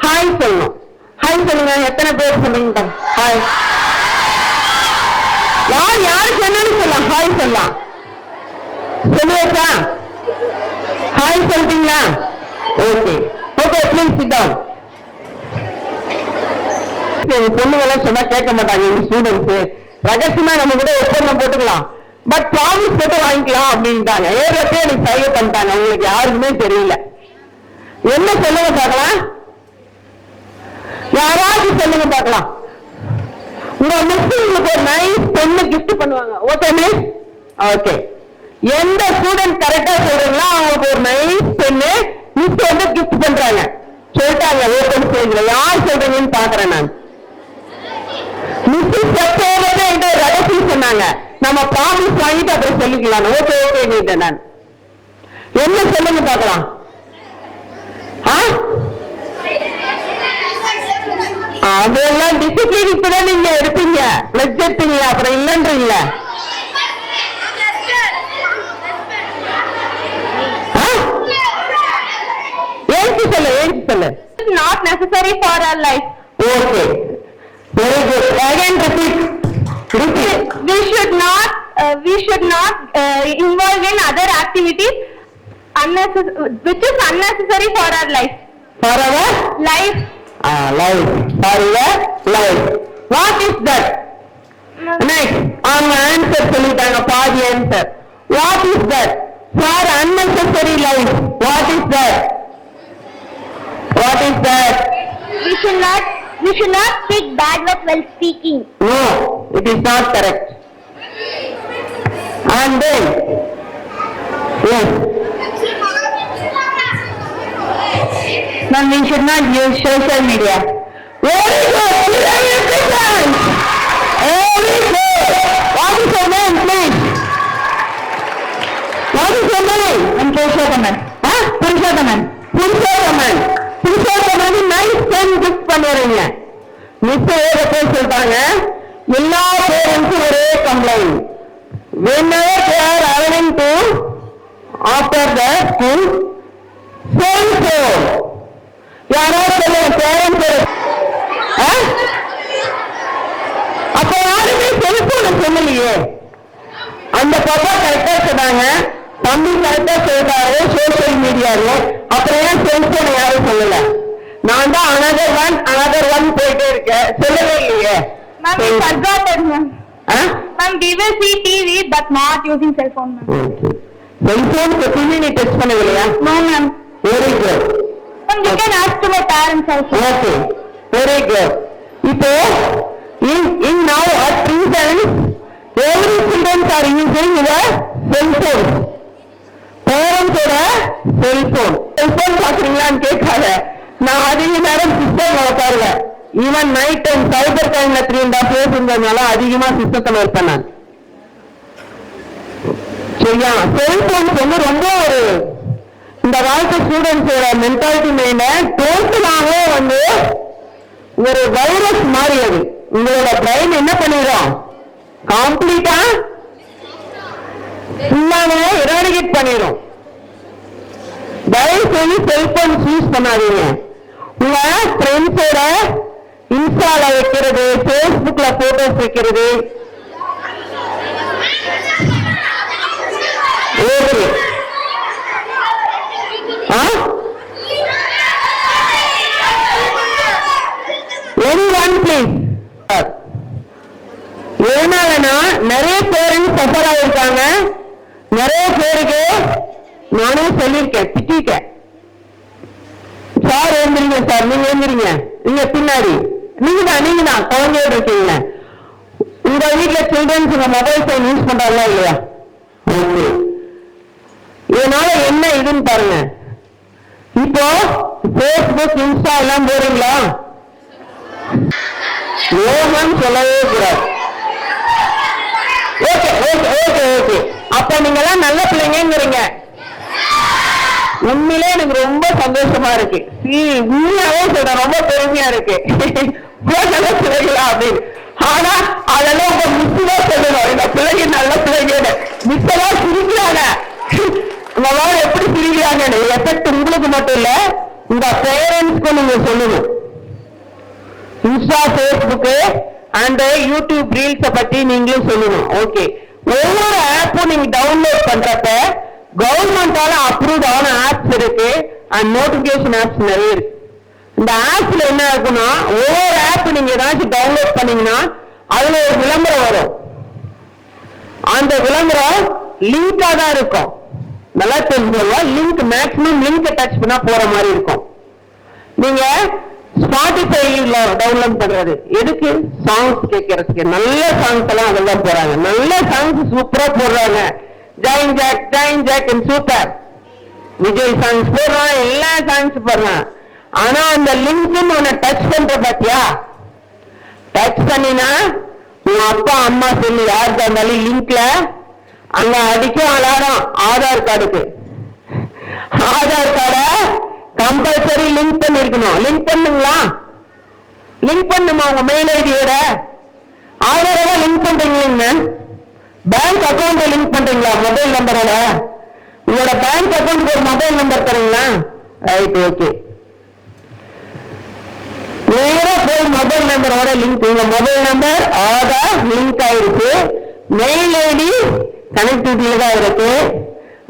[SPEAKER 5] ஹாய் சொல்லணும். ஹாய் சொல்லுங்க. எத்தனை பேர் சொல்லுங்க? ஹாய். யாரு சொன்னாலும் சொல்லலாம். ஹாய் சொல்லலாம். சொல்லுவா? ஹாய் சொல்றீங்களா? Okay, please sit down. பொண்ணுங்கெல்லாம் சொன்னா கேட்க மாட்டாங்க. ஸ்டூடெண்ட்ஸ் ரகசியமா நம்ம கூட ஒப்பந்தம் போட்டுக்கலாம், பட் ப்ராமிஸ் போட்டு வாங்கிக்கலாம் அப்படின்ட்டாங்க. ஏற்கனவே எனக்கு சைகை பண்ணிட்டாங்க. உங்களுக்கு யாருக்குமே தெரியல. என்ன சொல்லுங்க பார்க்கலாம்? யாராவது சொல்லுங்க பார்க்கலாம். உங்க மிஸ் உங்களுக்கு ஒரு நைஸ் பெண்ணு கிஃப்ட் பண்ணுவாங்க. Okay miss? ஓகே. எந்த ஸ்டூடெண்ட் கரெக்டா சொல்றீங்களோ அவங்களுக்கு ஒரு நைஸ் பெண்ணு மிஸ் வந்து கிஃப்ட் பண்றாங்க. சொல்லிட்டாங்க ஓபன் ஸ்டேஜ்ல. யார் சொல்றீங்கன்னு பாக்குறேன் நான். மிஸ் என்கிட்ட ரகசியம் சொன்னாங்க. நம்ம ப்ராமிஸ் வாங்கிட்டு அப்புறம் சொல்லிக்கலாம். ஓகே நான் என்ன சொல்லுங்க பார்க்கலாம். அதெல்லாம் டிசிப்ளின் இப்பதான் நீங்க எடுப்பீங்க, பிளட்ஜ் எடுப்பீங்க, அப்புறம் இல்லன்றீங்கள. சொல்லு. Not necessary for our life. Okay. Very good. Again repeat. We should not involve in other activities which is unnecessary for our life. For our life. Life. For your life. What is that? Next. On answer சொல்லிட்டாங்க. பாதி answer. What is that? For unnecessary life. What is that? What is that?
[SPEAKER 1] We should not speak bad words while speaking.
[SPEAKER 5] No, it is not correct. And then, yes. No, we should not use social media. Very good. Very good. What is your name, please? What is your name? I'm Keshav.
[SPEAKER 4] Purushothaman.
[SPEAKER 5] Purushothaman. Purushothaman nice time gift பண்ணுறீங்க. Miss ஏத பேர் சொல்லிட்டாங்க, எல்லா பேரண்ட்ஸும் ஒரே complaint. whenever they are running to after the school cell phone. யாரோ சொல்லுங்க parents. அப்ப யாருமே செல்போனை சொல்லலையே. அந்த பாப்பா கரெக்டா சொன்னாங்க, தம்பி கரெக்டா சொல்றாரு சோசியல் மீடியால. அப்புறம் ஏன் செல்போனை யாரும் சொல்லல? நான் தான் அனதர் ஒன் போயிட்டே இருக்கேன், சொல்லவே இல்லையே.
[SPEAKER 1] Ma'am, we forgot it, ma'am. Ma'am, we will see TV but not using cell phone, ma'am.
[SPEAKER 5] Cellphone பத்தி நீ டெஸ்ட் பண்ணவில்லையா?
[SPEAKER 1] No, ma'am.
[SPEAKER 5] Very good.
[SPEAKER 1] Ma'am, you can ask to my parents also.
[SPEAKER 5] Okay, very good. இப்போ in now at present every children are using the cell phone. parents ஓட cellphone பாக்குறீங்களான்னு கேட்காத. நான் அதிக நேரம் system உட்காருல. Even night time சைபர் டைம்ல 3.5 years இருந்ததுனால அதிகமா சிஸ்டத்துல இருப்பேன் நான். சரியா? செல்போன்ஸ் வந்து ரொம்ப ஒரு இந்த காலத்து ஸ்டூடெண்ட்ஸோட மென்டாலிட்டி மைண்ட டோட்டலாவே வந்து ஒரு வைரஸ் மாதிரி. அது உங்களோட பிரெயின் என்ன பண்ணிடும், கம்ப்ளீட்டா ஃபுல்லாவே எராடிகேட் பண்ணிடும். தயவு செய்து செல்போன்ஸ் யூஸ் பண்ணாதீங்க. உங்க ஃப்ரெண்ட்ஸோட இன்ஸ்டால வைக்கிறது, பேஸ்புக்ல போட்டோஸ் வைக்கிறது, ஏனாலனா நிறைய பேரண்ட்ஸ் சஃபர் ஆயிருக்காங்க. நிறைய பேருக்கு நானே சொல்லியிருக்கேன், திட்டிருக்கேன். சார் எழுந்திரிங்க சார், நீங்க எழுந்திரிங்க, நீங்க பின்னாடி நீங்க தான் குழந்தையோட இருக்கீங்க. உங்க வீட்டுல சில்ட்ரன்ஸ் உங்க மொபைல் போன் யூஸ் பண்றாங்களா இல்லையா? இதனால என்ன இதுன்னு பாருங்க. இப்போ பேஸ்புக் இன்ஸ்டா எல்லாம் போறீங்களா? யோகன்னு சொல்லவே கூடாது. Okay okay okay okay. அப்ப நீங்க எல்லாம் நல்ல பிள்ளைங்கிறீங்க. உண்மையிலே எனக்கு ரொம்ப சந்தோஷமா இருக்கு. உண்மையாவே சொல்றேன், ரொம்ப பெருமையா இருக்கு. நல்ல பிள்ளைங்களா அப்படின்னு. ஆனா அதெல்லாம் உங்க மிஸ் தான் சொல்லணும், இந்த பிள்ளைங்க நல்ல பிள்ளைங்க. மிஸ் எல்லாம் சிரிக்கிறாங்க. உங்களால எப்படி சிரிக்கிறாங்கன்னு எஃபெக்ட் உங்களுக்கு மட்டும் இல்ல, உங்க பேரண்ட்ஸ்க்கும் நீங்க சொல்லணும். இன்ஸ்டா, பேஸ்புக் அண்ட் யூடியூப் ரீல்ஸ பத்தி நீங்களும் சொல்லணும். ஓகே, ஒவ்வொரு ஆப்பும் நீங்க டவுன்லோட் பண்றப்ப கவர்மெண்டால அப்ரூவ் ஆன ஆப்ஸ் இருக்கு அண்ட் நோட்டிபிகேஷன் ஆப்ஸ் நிறைய இருக்கு. இந்த ஆப்ஸ்ல என்ன இருக்குன்னா, ஒவ்வொரு ஆப் நீங்க ஏதாச்சும் டவுன்லோட் பண்ணீங்கன்னா அதுல ஒரு விளம்பரம் வரும். அந்த விளம்பரம் லிங்கா தான் இருக்கும். நல்லா தெரிஞ்சுக்கோங்க, லிங்க் மேக்ஸிமம் லிங்க் டச் பண்ணா போற மாதிரி இருக்கும். நீங்க ஸ்பாட்டிஃபைல டவுன்லோட் பண்றது எதுக்கு? சாங்ஸ் கேட்கறதுக்கு. நல்ல சாங்ஸ் எல்லாம் அதெல்லாம் போறாங்க. நல்ல சாங்ஸ் சூப்பரா போடுறாங்க. ஜாயின் ஜாக் சூப்பர். விஜய் சாங்ஸ் போடுறான், எல்லா சாங்ஸ் போடுறான். ஆனா அந்த லிங்க் உன்னை டச் பண்ற பாத்தியா? டச் பண்ணினா உங்க அப்பா அம்மா சொல்லி யாருக்கு இருந்தாலும் லிங்க்ல அங்க அடிக்கும் அலாரம் ஆதார் கார்டுக்கு. ஆதார் கார்டை கம்பல்சரி லிங்க் பண்ணிருக்கணும். லிங்க் பண்ணுங்களா? லிங்க் பண்ணுமா உங்க மெயில் ஐடியோட? ஆதாரோட லிங்க் பண்றீங்களா? பேங்க் அக்கௌண்ட் லிங்க் பண்றீங்களா மொபைல் நம்பரோட? உங்களோட பேங்க் அக்கௌண்ட்க்கு ஒரு மொபைல் நம்பர் தரீங்களா? Right, okay. நேரா போய் மொபைல் நம்பரோட லிங்க். உங்க மொபைல் நம்பர் ஆதார் லிங்க் ஆயிருக்கு, மெயில் ஐடி கனெக்டிவிட்டியில தான் இருக்கு.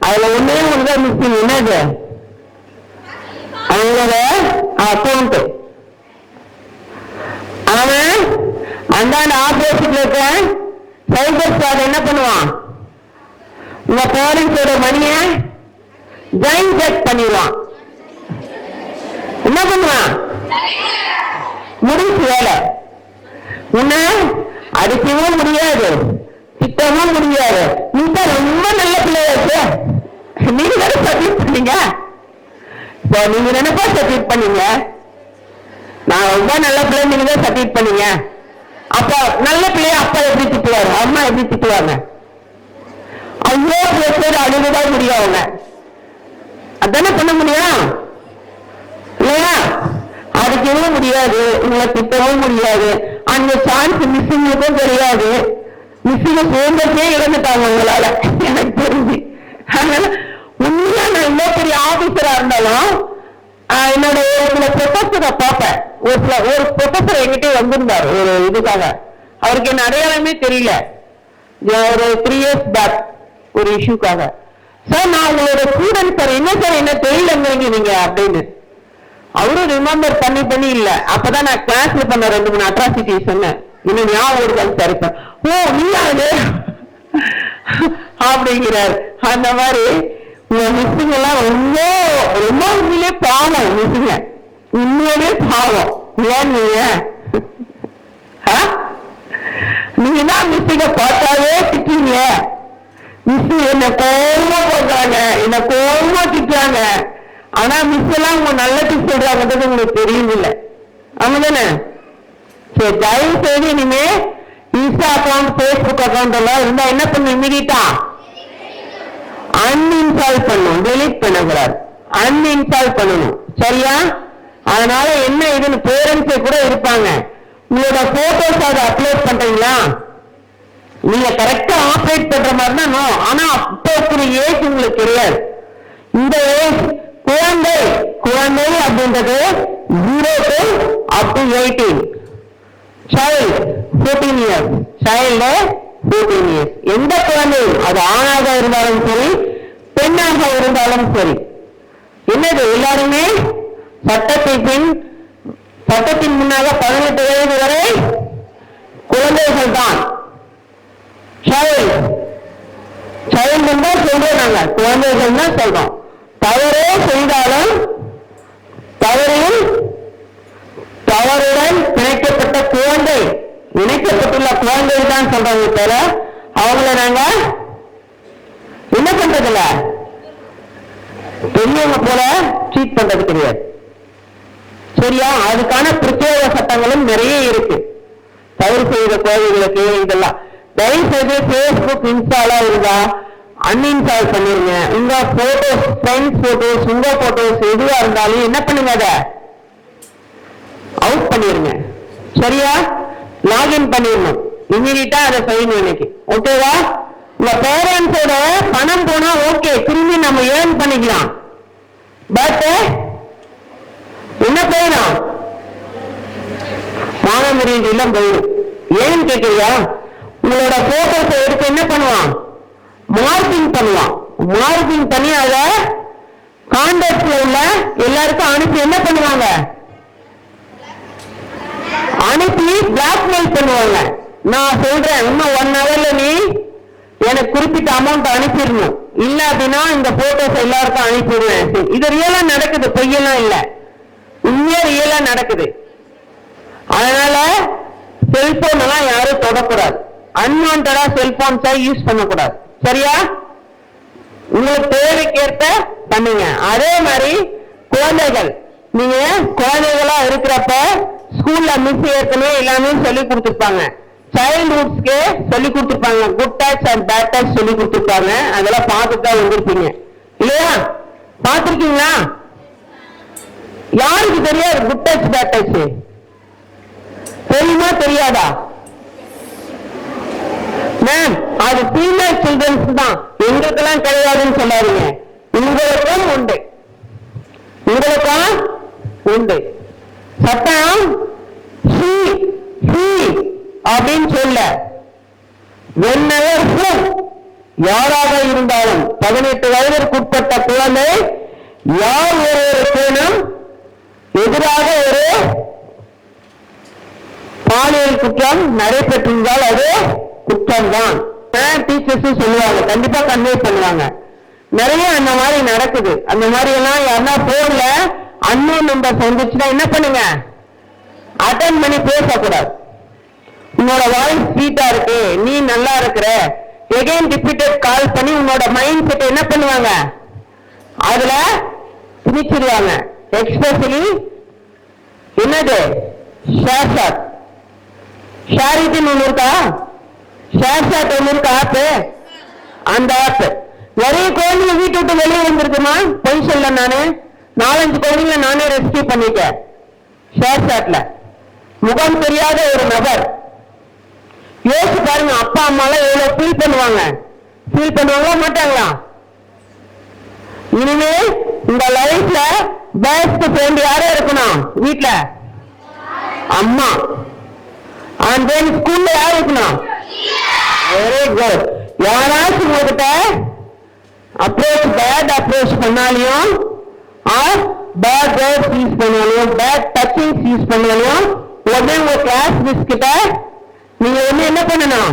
[SPEAKER 5] அதுல ஒன்னே ஒன்றுதான் மிஸ்ஸிங். என்னது? அவங்களோட அக்கௌண்ட். அவன் அந்தாண்ட ஆப்போசிட்ல இருக்க சைபர் ஸ்டார் என்ன பண்ணுவான்? உங்க பேரண்ட்ஸோட மணிய ஜாயின் செக் பண்ணிடுவான். என்ன பண்ணுவான்? முடிச்சு வேலை. உன்னை அடிக்கவும் முடியாது, திட்டவும் முடியாது. நீ தான் ரொம்ப நல்ல பிள்ளையாச்சு. நீங்க தானே சப்மிட் பண்ணீங்க. நீங்க நினைப்பா சப்மிட் பண்ணீங்க. நான் ரொம்ப நல்ல பிள்ளை, நீங்க தான் சப்மிட் பண்ணீங்க. அப்ப நல்ல பிள்ளைய அப்பா எப்படி திட்டுவாரு, அம்மா எப்படி திட்டுவாங்க? ஐயோ பேர் அழுதுதான் முடியும் அவங்க. அதானே பண்ண முடியும் இல்லையா? அடிக்கவும் முடியாது, உங்களை திட்டவும் முடியாது. அந்த சான்ஸ் மிஸ்ஸுங்களுக்கும் தெரியாது. மிஸ்ஸுங்க சுதந்திரத்தையே இழந்துட்டாங்க உங்களால, எனக்கு தெரிஞ்சு. அதனால உண்மையா நான் இவ்வளவு பெரிய ஆபீசரா இருந்தாலும் என்னோட சில ப்ரொஃபஸரை பார்ப்பேன். ஒரு ப்ரொஃபஸர் என்கிட்ட வந்திருந்தார் ஒரு இதுக்காக. அவருக்கு என்ன அடையாளமே தெரியல. ஒரு 3 years பேக் ஒரு இஷ்யூக்காக. சார் நான் உங்களோட ஸ்டூடெண்ட் சார், என்ன சார் என்ன தெரியலங்கிறீங்க நீங்க அப்படின்னு. அவரும் ரிமெம்பர் பண்ணி இல்ல. அப்பதான் நான் கிளாஸ்ல பண்ண 2-3 அட்ராசிட்டி சொன்னேன். இன்னும் ஞாபகம் இருக்காது சார். இப்ப ஓ நீங்க அப்படிங்கிறார். அந்த மாதிரி மிஸ்ஸுங்க எல்லாம் ரொம்ப ரொம்ப உண்மையிலே பாவம். மிஸ்ஸுங்க உண்மையிலே பாவம். ஏன் நீங்க தான் மிஸ்ஸுங்க பார்த்தாவே திட்டீங்க. மிஸ் என்ன கோவமா போடுறாங்க, என்ன கோவமா திட்டுறாங்க. ஆனா மிஸ் எல்லாம் உங்க நல்லதுக்கு சொல்றாங்கன்றது உங்களுக்கு தெரியவில்லை. ஆமாதானே? சரி, தயவு செய்து இனிமே இன்ஸ்டா அக்கௌண்ட், பேஸ்புக் அக்கௌண்ட் எல்லாம் இருந்தா என்ன பண்ணணும்? இமீடியட்டா அன்இன்ஸ்டால் பண்ணணும். டெலீட் பண்ணக்கூடாது, அன்இன்ஸ்டால் பண்ணணும். சரியா? அதனால என்ன இதுன்னு பேரண்ட்ஸே கூட இருப்பாங்க. உங்களோட போட்டோஸ் அதை அப்லோட் பண்றீங்களா? நீங்க கரெக்டா ஆப்ரேட் பண்ற மாதிரி தான். ஆனா அப்போ ஏஜ் உங்களுக்கு தெரியாது. இந்த ஏஜ் குழந்தை அப்படின்றது 0 to up to 18. Child 14 years. Child 14 years. எந்த குழந்தையும், அது ஆணாக இருந்தாலும் சரி பெண்ணாக இருந்தாலும் சரி, என்னது எல்லாருமே சட்டத்தின் முன்னாக 18 வயது வரை குழந்தைகள் தான். சைல்டு தான் சொல்றோம், நாங்க குழந்தைகள் தான் சொல்றோம். தவறே செய்தாலும் தவறுடன் இணைக்கப்பட்ட குழந்தை, இணைக்கப்பட்டுள்ள குழந்தை தான் சொல்றாங்க. தவிர அவங்கள நாங்க என்ன பண்றதில்ல, பெரியவங்க போல ட்ரீட் பண்றது கிடையாது. சரியா? அதுக்கான பிரத்யேக சட்டங்களும் நிறைய இருக்கு. தவறு செய்த குழந்தைகளுக்கு இதெல்லாம். தயவு செய்து பேஸ்புக், இன்ஸ்டாலா இருந்தா அன்இன்ஸ்டால் பண்ணிருங்க. உங்க போட்டோஸ், ஃப்ரெண்ட்ஸ் போட்டோஸ், உங்க போட்டோஸ் எதுவா இருந்தாலும் என்ன பண்ணுங்க, அதை அவுட் பண்ணிருங்க. சரியா? லாகின் பண்ணிடணும். இமீடியட்டா அதை செய்யணும் இன்னைக்கு. ஓகேவா? உங்க பேரண்ட்ஸோட பணம் போனா ஓகே, திரும்பி நம்ம ஏர்ன் பண்ணிக்கலாம். பட் என்ன போயிடும்? மாணவர்கள் எல்லாம் போயிடும். ஏன்னு கேட்கறியா? உங்களோட போட்டோஸ் எடுத்து என்ன பண்ணுவான்? மார்க்கிங் பண்ணுவான். மார்க்கிங் பண்ணி அதை கான்டாக்ட்ல உள்ள எல்லாருக்கும் அனுப்பி என்ன பண்ணுவாங்க? அனுப்பி பிளாக்மெயில் பண்ணுவாங்க. நான் சொல்றேன், இன்னும் 1 hourல நீ எனக்கு குறிப்பிட்ட அமௌண்ட் அனுப்பிடணும், இல்ல அப்படின்னா இந்த போட்டோஸ் எல்லாருக்கும் அனுப்பிடுவேன். இது ரியலா நடக்குது, பொய்யெல்லாம் இல்ல, உண்மையா ரியலா நடக்குது. அதனால செல்போன் எல்லாம் யாரும் தொடக்கூடாது. அன்வான்டா செல்போன்ஸை யூஸ் பண்ணக்கூடாது. சரியா? உங்களுக்கு தேவைக்கேற்ப பண்ணுங்க. அதே மாதிரி குழந்தைகள், நீங்க குழந்தைகளா இருக்கிறப்ப ஸ்கூல்ல மிஸ் ஏற்கனவே எல்லாமே சொல்லி கொடுத்துருப்பாங்க. சைல்ட்ஹுட்ஸ்க்கு சொல்லி கொடுத்துருப்பாங்க. Good touch and bad touch சொல்லி கொடுத்துருப்பாங்க. அதெல்லாம் பார்த்துட்டு தான் வந்திருப்பீங்க இல்லையா? பார்த்திருக்கீங்களா? யாருக்கு தெரியாது குட் டச் பேட் டச்? தெரியுமா தெரியாதா? மேம், அது ஃபீமேல் சில்ட்ரன்ஸ் தான், எங்களுக்கெல்லாம் கிடையாதுன்னு சொல்லாதீங்க. உங்களுக்கும் உண்டு, உங்களுக்கும் உண்டு. சட்டம் அப்படின்னு சொல்ல, யாராக இருந்தாலும் 18 வயதிற்குட்பட்ட குழந்தை யார் ஒருவருக்கேனும் எதிராக ஒரு பாலியல் குற்றம் நடைபெற்றிருந்தால் அது குற்றம் தான். டீச்சர்ஸ் சொல்லுவாங்க, கண்டிப்பா கன்வே பண்ணுவாங்க. நிறைய அந்த மாதிரி நடக்குது. அந்த மாதிரி எல்லாம் யாருன்னா போன்ல அன்னோன் நம்பர் வந்துச்சுன்னா என்ன பண்ணுங்க? அட்டன் பண்ணி பேசக்கூடாது. உன்னோட வாய்ஸ் ஸ்வீட்டா இருக்கு, நீ நல்லா இருக்கிற, எகைன் ரிப்பீட்டட் கால் பண்ணி உன்னோட மைண்ட் செட் என்ன பண்ணுவாங்க? அதுல திணிச்சிருவாங்க. எக்ஸ்பெஷலி என்னது? ShareChat. ஷேரிட்டின்னு ஒண்ணு இருக்கா? ஷேர் ஷாட் ஒண்ணு இருக்கா ஆப்? அந்த ஆப் நிறைய குழந்தைங்க வீட்டு விட்டு வெளியே வந்து இருக்குமா? பொய் சொல்ல நானு 4-5 குழந்தைங்களை நானே ரெஸ்கியூ பண்ணிட்டேன் ஷேர் சாட்ல. முகம் தெரியாத ஒரு நபர். யோசிச்சு பாருங்க, அப்பா அம்மாலாம் எவ்வளவு ஃபீல் பண்ணுவாங்களா மாட்டாங்களா? இனிமே இந்த லைஃப்ல பெஸ்ட் ஃப்ரெண்ட் யாரா இருக்கணும்? வீட்டுல அம்மா. அண்ட் தென் ஸ்கூல்ல யார் இருக்கணும்? Very good. யாராச்சும் உங்ககிட்ட பேட் அப்ரோச் பண்ணாலையும் பேட் வேர்ட்ஸ் யூஸ் பண்ணாலையும் பேட் டச்சிங்ஸ் யூஸ் பண்ணாலையும் உடனே உங்க கிளாஸ் மிஸ் கிட்ட நீங்க என்ன பண்ணணும்?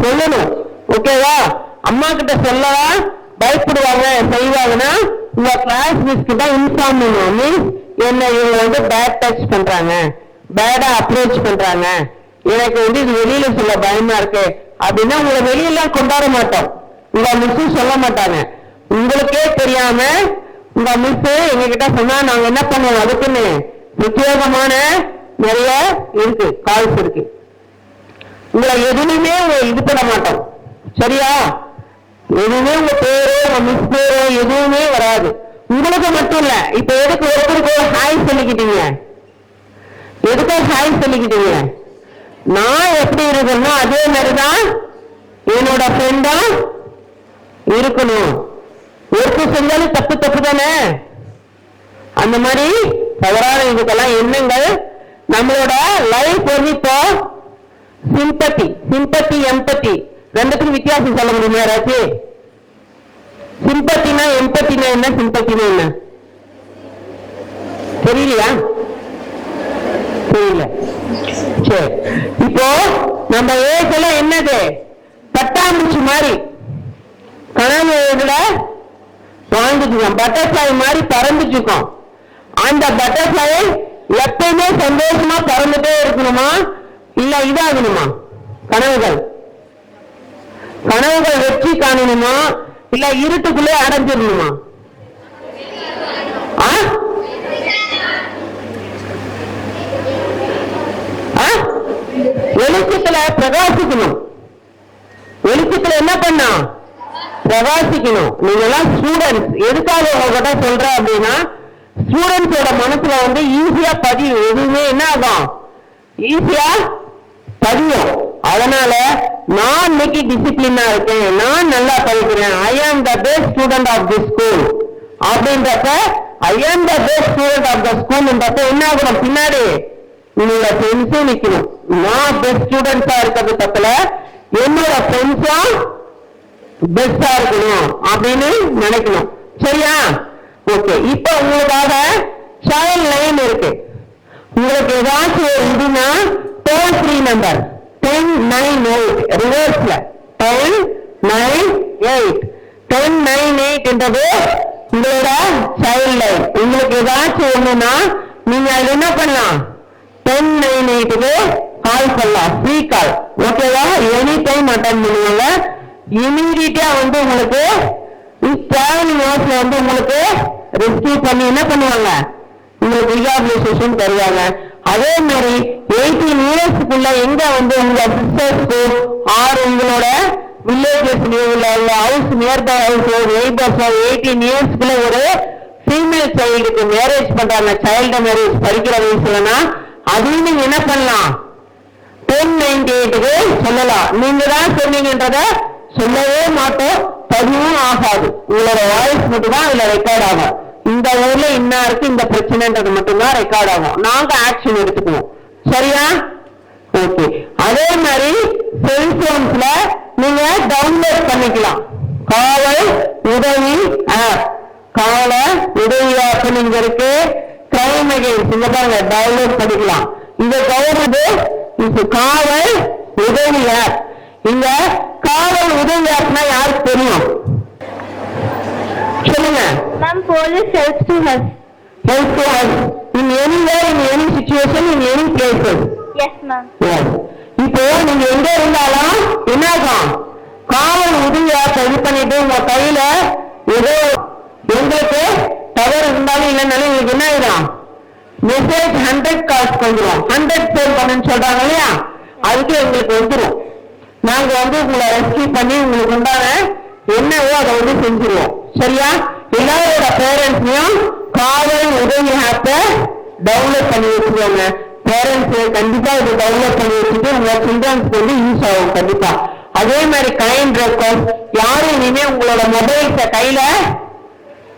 [SPEAKER 5] சொல்லணும். ஓகேவா? அம்மா கிட்ட சொல்லவா பயப்படுவாங்க செய்வாங்கன்னா உங்க கிளாஸ் மிஸ் கிட்ட இன்ஃபார்ம் பண்ணுவோம். மீன்ஸ் என்ன இவங்க பேட் டச் பண்றாங்க, பேடா அப்ரோச் பண்றாங்க, எனக்கு இது வெளியில சொல்ல பயமா இருக்கு அப்படின்னா உங்களை வெளியெல்லாம் கொண்டாட மாட்டோம். உங்க மிஸ் சொல்ல மாட்டாங்க. உங்களுக்கே தெரியாம உங்க மிஸ் எங்ககிட்ட சொன்னா நாங்க என்ன பண்ணுவோம்? அதுக்குன்னு பிரத்யேகமான நிறைய இருக்கு, கால்ஸ் இருக்கு. உங்களை எதுவுமே இது பண்ண மாட்டோம். சரியா? எதுவுமே உங்க பேரோ உங்க மிஸ் பேரோ எதுவுமே வராது. உங்களுக்கு மட்டும் இல்ல. இப்ப எதுக்கு ஒருத்தருக்கு ஹாய் சொல்லிக்கிட்டீங்க? நான் எப்படி இருக்கணும் அதே மாதிரிதான் என்னோட ஃப்ரெண்டா இருக்கணும். ஒருத்தர் செஞ்சாலும் தப்பு தானே. அந்த மாதிரி தவறான இதுக்கெல்லாம் எண்ணங்கள் நம்மளோட லைஃப் வந்து இப்போ சிம்பத்தி எம்பத்தி ரெண்டுத்துக்கும் வித்தியாசம் சொல்ல முடியுமா யாராச்சும்? சிம்பத்தினா எம்பத்தினா என்ன, சிம்பத்தினா என்ன தெரியலையா? தெரியல. சரி, இப்போ நம்ம ஏஜ் எல்லாம் என்னது? பட்டாம்பூச்சி மாதிரி கனவு இதுல வாழ்ந்துட்டு பட்டர்ஃபிளை மாதிரி பறந்துட்டு இருக்கோம். அந்த பட்டர்ஃபிளை எப்பயுமே சந்தோஷமா பறந்துட்டே இருக்கணுமா இல்ல இதாகணுமா? கனவுகள் வெற்றி காணணுமா இல்ல இருட்டுக்குள்ளே அடைஞ்சிடணுமா? வெளிச்சத்துல பிரகாசிக்கணும். வெளிச்சத்துல என்ன பண்ணா? பிரகாசிக்கணும். நீங்க எல்லாம் ஸ்டூடெண்ட்ஸ். எதுக்காக உங்ககிட்ட சொல்றேன் அப்படின்னா ஸ்டூடெண்ட்ஸோட மனசுல வந்து ஈஸியா பதியும். எதுவுமே என்ன ஆகும்? ஈஸியா பதியும். அதனால நான் இன்னைக்கு டிசிப்ளினா இருக்கேன், நான் நல்லா படிக்கிறேன், I am the best student of the school அப்படின்றப்ப I am the best student of the ஸ்கூல்ன்றப்ப என்ன ஆகணும்? பின்னாடி உங்களோட ஃப்ரெண்ட்ஸும் நிக்கணும். நான் பெஸ்ட் ஸ்டூடெண்ட்ஸா இருக்கிறது தப்புல என்னோட ஃப்ரெண்ட்ஸும் பெஸ்டா இருக்கணும் அப்படின்னு நினைக்கணும். சரியா? ஓகே. இப்ப உங்களுக்காக சைல்ட் லைன் இருக்கு. உங்களுக்கு ஏதாச்சும் ஒரு இதுனா டோல் ஃப்ரீ நம்பர் 1098 ரிவர்ஸ்ல 1098 1098 உங்களோட சைல்ட் லைன். உங்களுக்கு ஏதாச்சும் ஒண்ணுன்னா நீங்க அது என்ன பண்ணலாம்? 1098 கால் பண்ணலாம். Free call. ஓகேவா? எனி டைம் அட்டன் பண்ணுவாங்க. இமீடியட்டா வந்து உங்களுக்கு டிராவலிங் ஹவர்ஸ்ல வந்து உங்களுக்கு ரெஸ்கியூ பண்ணி என்ன பண்ணுவாங்க? உங்களுக்கு ரிஹாபிலிட்டேஷன் தருவாங்க. அதே மாதிரி 18 இயர்ஸ்க்குள்ள எங்க வந்து உங்க சிஸ்டர்ஸ்க்கு ஆர் உங்களோட வில்லேஜஸ்லயோ இல்ல உங்க ஹவுஸ் நியர்பை ஹவுஸ் நெய்பர்ஸ் 18 இயர்ஸ்க்குள்ள ஒரு ஃபீமேல் சைல்டுக்கு மேரேஜ் பண்றாங்க, சைல்டு மேரேஜ் படிக்கிற வயசுலனா அதையும் நீங்க என்ன பண்ணலாம்? 1098 சொல்லலாம். நீங்க தான் சொன்னீங்கன்றத சொல்லவே மாட்டோம், பதிவும் ஆகாது. உங்களோட வாய்ஸ் மட்டும் தான் இதுல ரெக்கார்ட் ஆகும். இந்த ஊர்ல இன்னாருக்கு இந்த பிரச்சனைன்றது மட்டும்தான் ரெக்கார்ட் ஆகும். நாங்க ஆக்ஷன் எடுத்துக்குவோம். சரியா? ஓகே. அதே மாதிரி செல்போன்ஸ்ல நீங்க டவுன்லோட் பண்ணிக்கலாம் காவல் உதவி ஆப். காவல் உதவி ஆப் நீங்க இருக்கு. கிரைம் அகைன்ஸ்ட் இங்க பாருங்க டவுன்லோட் பண்ணிக்கலாம். இந்த கவர்மெண்ட் காவல் உதவி ஆப். இங்க காவல் உதவி ஆப்னா யாருக்கு தெரியும்? சொல்லுங்க.
[SPEAKER 1] Ma'am, police helps to us.
[SPEAKER 5] Help to us in anywhere, in any situation, in any places.
[SPEAKER 1] Yes, ma'am.
[SPEAKER 5] Yes. இப்போ நீங்க எங்க இருந்தாலும் என்ன ஆகும்? காவல் உதவி ஆப் இது பண்ணிட்டு உங்க கையில ஏதோ எங்களுக்கு தவறு இருந்தாலும் இல்லைன்னாலும் உங்களுக்கு என்ன ஆயிடும்? மெசேஜ் 100 கால்ஸ் வந்துடும். 100 ஃபோன் பண்ணுன்னு சொல்றாங்க இல்லையா? அதுக்கு எங்களுக்கு வந்துடும். நாங்க வந்து உங்களை ரெஸ்கியூ பண்ணி உங்களுக்கு உண்டான என்னவோ அதை வந்து செஞ்சிருவோம். சரியா? எல்லாரோட பேரண்ட்ஸையும் காவல் உதவி ஆப்பை டவுன்லோட் பண்ணி வச்சுக்கோங்க. பேரண்ட்ஸ் கண்டிப்பா இதை டவுன்லோட் பண்ணி வச்சுட்டு உங்க சில்ட்ரன்ஸ்க்கு வந்து யூஸ் ஆகும் கண்டிப்பா. அதே மாதிரி கைண்ட் ரெக்வஸ்ட், யாரும் இனிமே உங்களோட மொபைல்ஸ கையில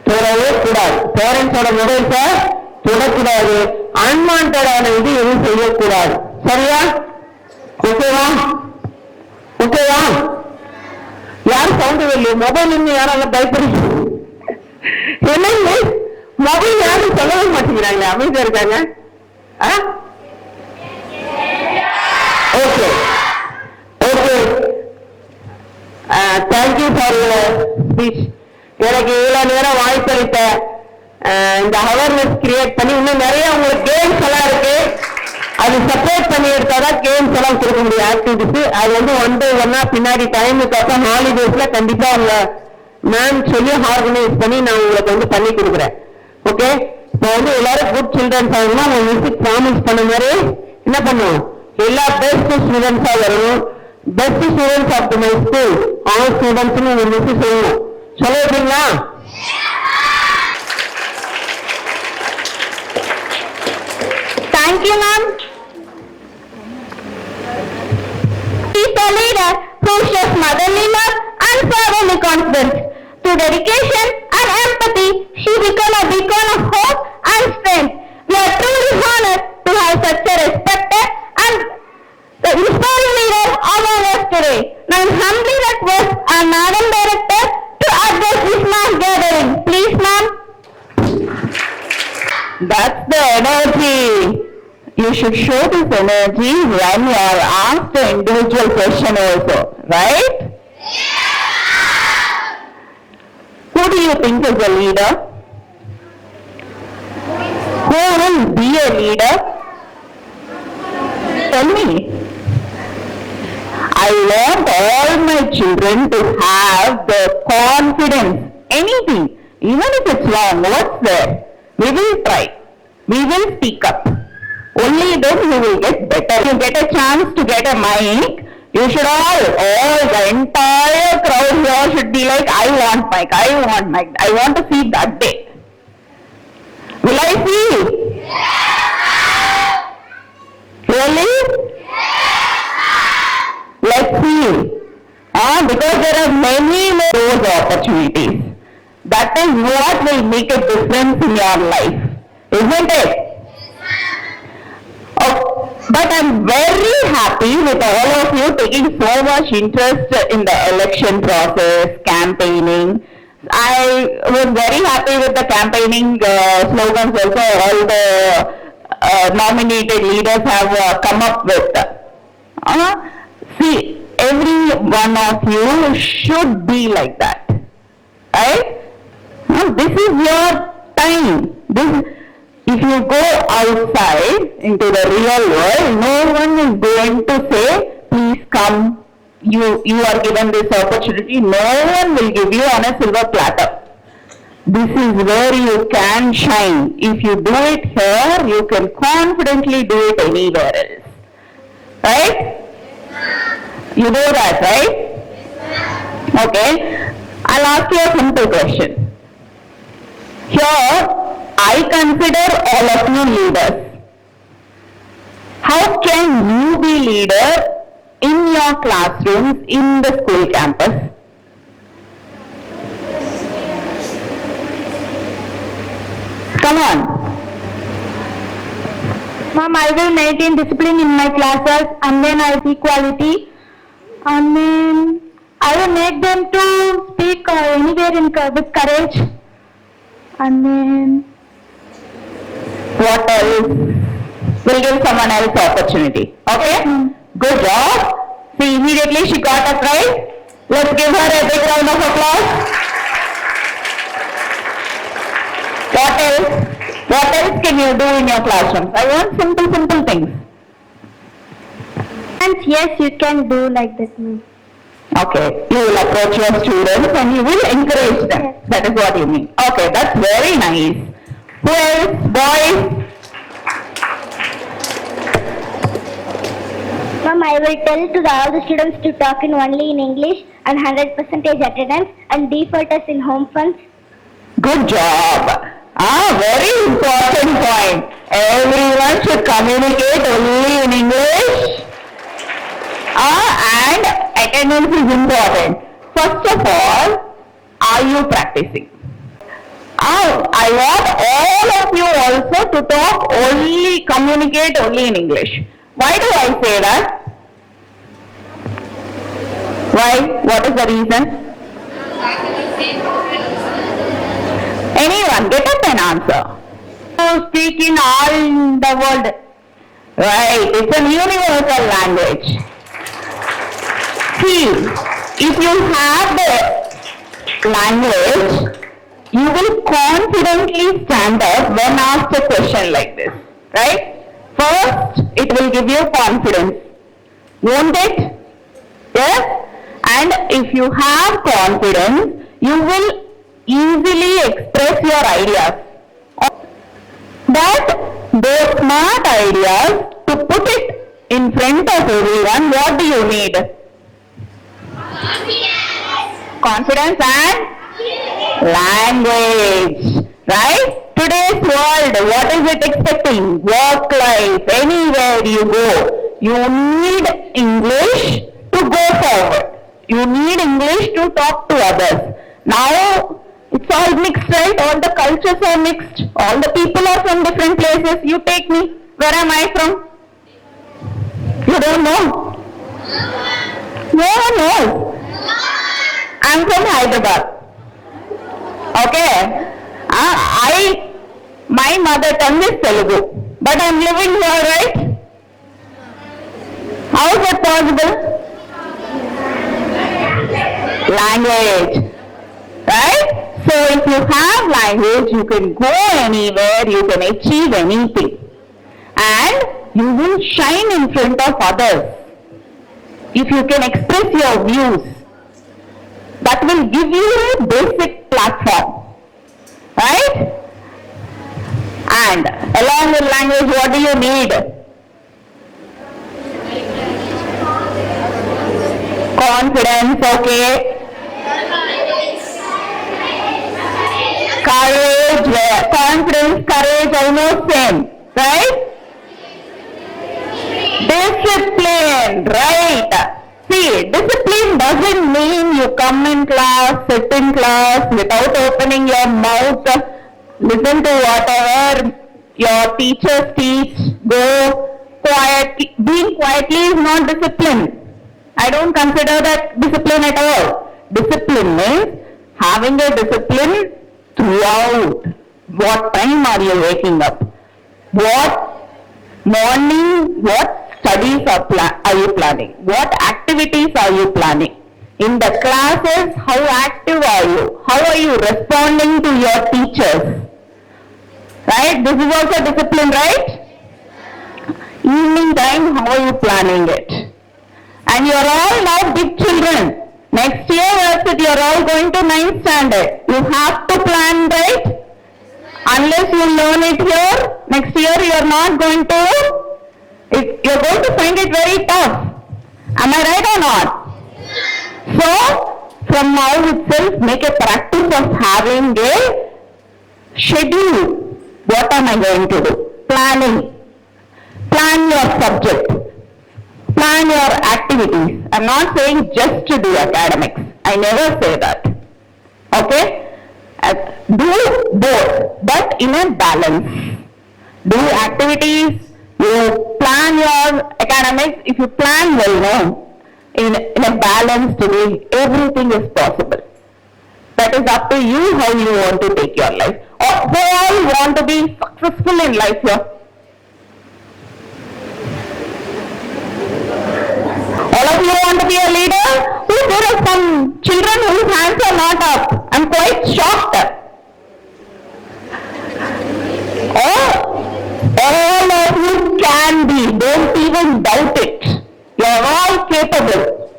[SPEAKER 5] தொடவே கூடாது. பேரண்ட்ஸோட மொபைல்ஸ தொடக்கூடாது. அன்வான்டான இது எதுவும் செய்யக்கூடாது. சரியா? ஓகேவா? ஓகேவா? யாரும் சவுண்ட் இல்லையே மொபைல் இன்னும் யாராலும் பயப்படுறீங்க? என்னங்க மொபைல் யாரும் சொல்லவே மாட்டேங்கிறாங்க, அமைதியா இருக்காங்க. Okay okay, thank you for your speech. எனக்கு இவ்வளவு நேரம் வாய்ப்பளித்த இந்த அவேர்னஸ் கிரியேட் பண்ணி இன்னும் நிறைய உங்களுக்கு கேம்ஸ் எல்லாம் இருக்கு, அது சப்போர்ட் பண்ணி எடுத்தாதான் கேம்ஸ் எல்லாம் கொடுக்க முடியும் ஆக்டிவிட்டிஸ். அது வந்து ஒன் பை ஒன்னா பின்னாடி டைமுக்கு அப்புறம் ஹாலிடேஸ்ல கண்டிப்பா உங்க மேம் சொல்லி ஆர்கனைஸ் பண்ணி நான் உங்களுக்கு வந்து பண்ணி கொடுக்குறேன். ஓகே, இப்போ வந்து எல்லாரும் குட் சில்ட்ரன்ஸ் ஆகணும்னா உங்க மியூசிக் ப்ராமிஸ் பண்ண மாதிரி என்ன பண்ணுவோம், எல்லா பெஸ்ட் ஸ்டூடெண்ட்ஸா வரணும். Best students of my school all students உங்க மிஸ் சொல்லணும். சொல்லிடுறீங்களா?
[SPEAKER 1] Thank you, ma'am. She is a leader who shows motherly love and fatherly confidence. Through dedication and empathy, she became a beacon of hope and strength. We are truly honored to have such a respected and inspiring leader among us today. Now, I humbly request our Madam Director to address this mass gathering. Please, ma'am.
[SPEAKER 4] That's the energy. You should show this energy when you are asked an individual question also, right? Who do you think is a leader? Who will be a leader? Tell me. I want all my children to have the confidence, anything, even if it's wrong, what's there? We will try. We will speak up. Only then you will get better. You get a chance to get a mic, you should all the entire crowd here should be like, I want mic, I want mic. I want to see that day. Will I see? Really? Let's see. Because there are many more those opportunities. That is what will make a difference in your life, isn't it? Oh, but I'm very happy with all of you taking so much interest in the election process, campaigning. I was very happy with the campaigning slogans also all the nominated leaders have come up with. See, every one of you should be like that, right? This is your time. If you go outside into the real world, no one is going to say, please come, you are given this opportunity. No one will give you on a silver platter. This is where you can shine. If you do it here, you can confidently do it anywhere else. Right? You know that, right? Okay. I'll ask you a simple question. Here, I consider all of you leaders. How can you be leader in your classrooms, in the school campus? Come on.
[SPEAKER 1] Ma'am, I will maintain discipline in my classes, and then I see quality, and then I will make them to speak anywhere with courage, and then
[SPEAKER 4] what else? We'll give someone else opportunity. Okay? Good job. See, immediately she got us right. Let's give her a big round of applause. What else? What else can you do in your classrooms? I want simple things.
[SPEAKER 1] and yes, you can do like that, ma'am.
[SPEAKER 4] Okay, you will approach your students and you will encourage them.
[SPEAKER 1] Yes.
[SPEAKER 4] That is what you mean. Okay, that's very nice. Who else? Boys?
[SPEAKER 1] Ma'am, I will tell to all the students to talk in only in English and 100% attendance and default us in home funds.
[SPEAKER 5] Good job. Very important point. Everyone should communicate only in English. And attendance is important. First of all, are you practicing? I want all of you also to communicate only in English. Why do I say that? Why? What is the reason? Anyone, get up and answer. To speak in all the world. Right, it's a universal language. See, if you have the language, you will confidently stand up when asked a question like this, right? First, it will give you confidence, won't it? Yes? And if you have confidence, you will easily express your ideas. But those smart ideas, to put it in front of everyone, what do you need? Confidence and language, right? Today's world, what is it expecting? Work life, anywhere you go, you need English to go forward. You need English to talk to others. Now, it's all mixed, right? All the cultures are mixed. All the people are from different places. You take me. Where am I from? You don't know? No one knows. I'm from Hyderabad. Okay? My mother tongue is Telugu. But I'm living here, right? How is that possible? Language. Right? So if you have language, you can go anywhere, you can achieve anything. And you will shine in front of others. If you can express your views, that will give you a basic platform. Right? And along with language, what do you need? Confidence, okay? Courage, confidence, courage, almost same, right? Discipline, right? See, discipline doesn't mean you come in class, sit in class without opening your mouth, listen to whatever your teachers teach, go quietly. Being quietly is not discipline. I don't consider that discipline at all. Discipline means having a discipline throughout. What time are you waking up? What morning, what studies are you planning? What activities are you planning? In the classes, how active are you? How are you responding to your teachers? Right? This is also discipline, right? Evening time, how are you planning it? And you are all now big children. Next year, you are all going to 9th standard. You have to plan, right? Unless you learn it here, next year you are not going to, you are going to find it very tough. Am I right or not? So, from now itself, make a practice of having a schedule. What am I going to do? Planning. Plan your subject. Plan your activities. I'm not saying just to do academics. I never say that. Okay? Do both, but in a balance. Do activities, you plan your academics. If you plan well, no, in a balanced way, everything is possible. That is up to you how you want to take your life. Or who all want to be successful in life here? All of you want to be a leader? There are some children whose hands are not up. I'm quite shocked. All of you can be. Don't even doubt it. You are all capable.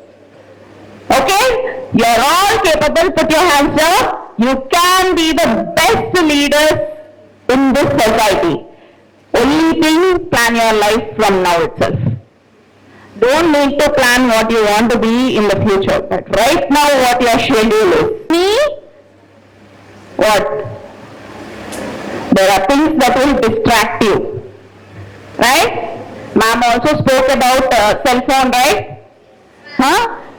[SPEAKER 5] Okay? You are all capable. Put your hands up. You can be the best leaders in this society. Only thing, plan your life from now itself. Don't need to plan what you want to be in the future, but right now what your schedule is. Me, what? There are things that will distract you. Right? Ma'am also spoke about cell phone, right?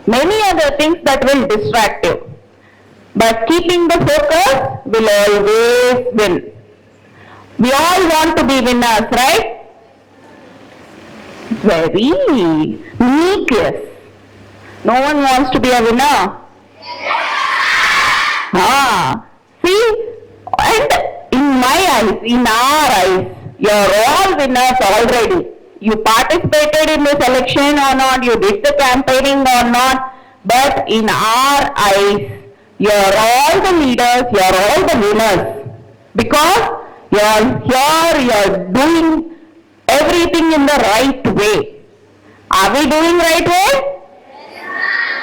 [SPEAKER 5] Many other things that will distract you. But keeping the focus will always win. We all want to be winners, right? Very meek, yes. No one wants to be a winner. See, and in my eyes, in our eyes, you're all winners already. You participated in the selection or not, you did the campaigning or not, but in our eyes, you're all the leaders, you're all the winners. Because you're here, you're doing everything in the right way. Are we doing right way?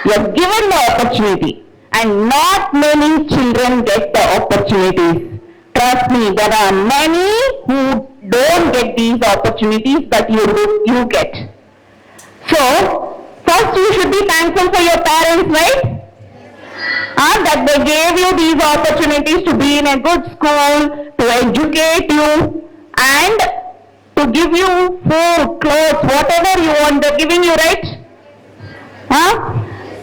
[SPEAKER 5] You're given the opportunity, and not many children get the opportunities. Trust me, there are many who don't get these opportunities that you get. So, first you should be thankful for your parents, right? That they gave you these opportunities to be in a good school, to educate you, and to give you food, clothes, whatever you want, they're giving you, right?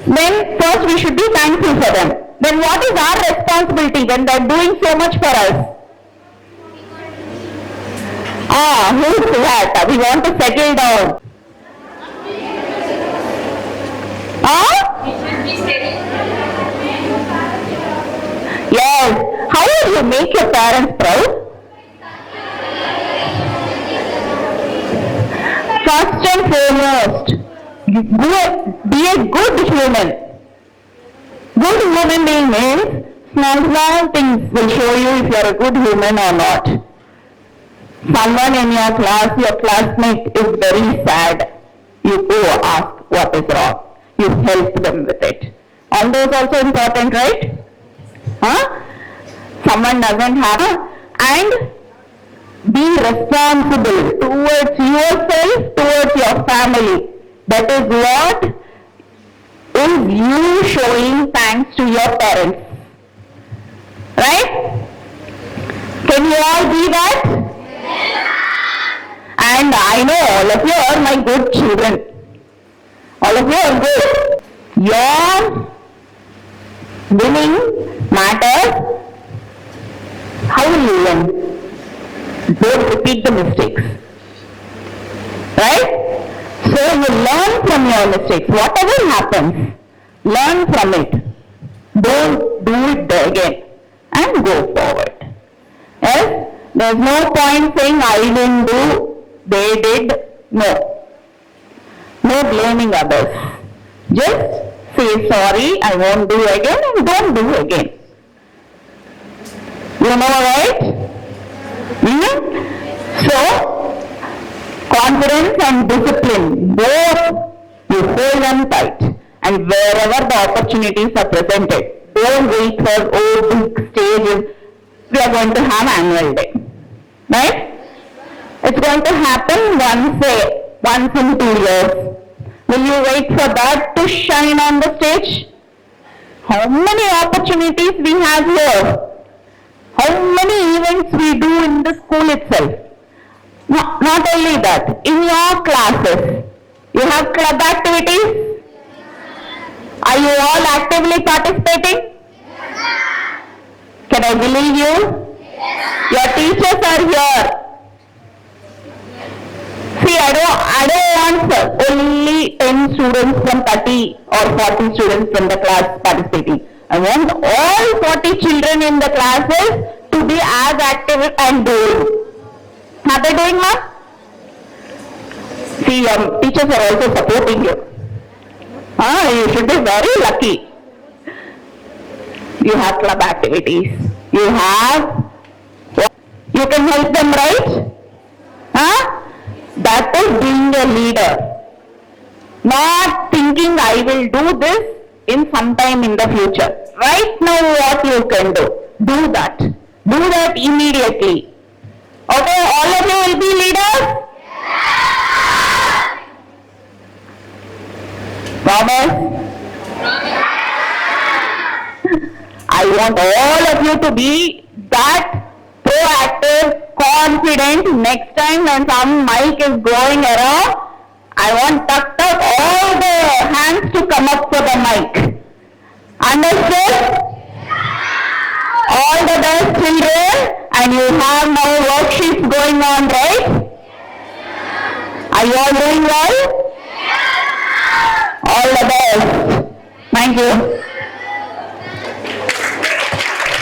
[SPEAKER 5] Then first we should be thankful for them. Then what is our responsibility when they're doing so much for us? Who's that? We want to settle down. Yes. How will you make your parents proud? First and foremost, be a good human. Good human being means small things will show you if you are a good human or not. Someone in your class, your classmate is very sad. You go ask what is wrong. You help them with it. All those also important, right? Someone doesn't have and be responsible towards yourself, towards your family. That is what is you showing thanks to your parents. Right? Can you all be that? And I know all of you are my good children. All of you are good. Your winning matters. How will you win? Don't repeat the mistakes. Right? So you learn from your mistakes. Whatever happens, learn from it. Don't do it again. And go forward. Yes? There's no point saying I didn't do, they did. No. No blaming others. Just say sorry, I won't do again, and don't do again. You know, right? So, confidence and discipline, both you hold them tight. And wherever the opportunities are presented, don't wait for big stages. We are going to have annual day. Right? It's going to happen once in 2 years. Will you wait for that to shine on the stage? How many opportunities we have here? How many events we do in the school itself? Not only that, in your classes, you have club activities? Are you all actively participating? Can I believe you? Your teachers are here. See, I don't want only 10 students from 30 or 40 students from the class participating. I want all 40 children in the classes to be as active and doing. Are they doing that? See, your teachers are also supporting you. You should be very lucky. You have club activities. You can help them, right? That is being a leader. Not thinking I will do this in some time in the future. Right now what you can do. Do that. Do that immediately. Okay, all of you will be leaders? Promise? I want all of you to be that proactive, confident. Next time when some mic is going around, I want all the hands to come up for the mic. Understood? All the best, children. And you have now worksheets going on, right? Are you all doing well? All the best. Thank you.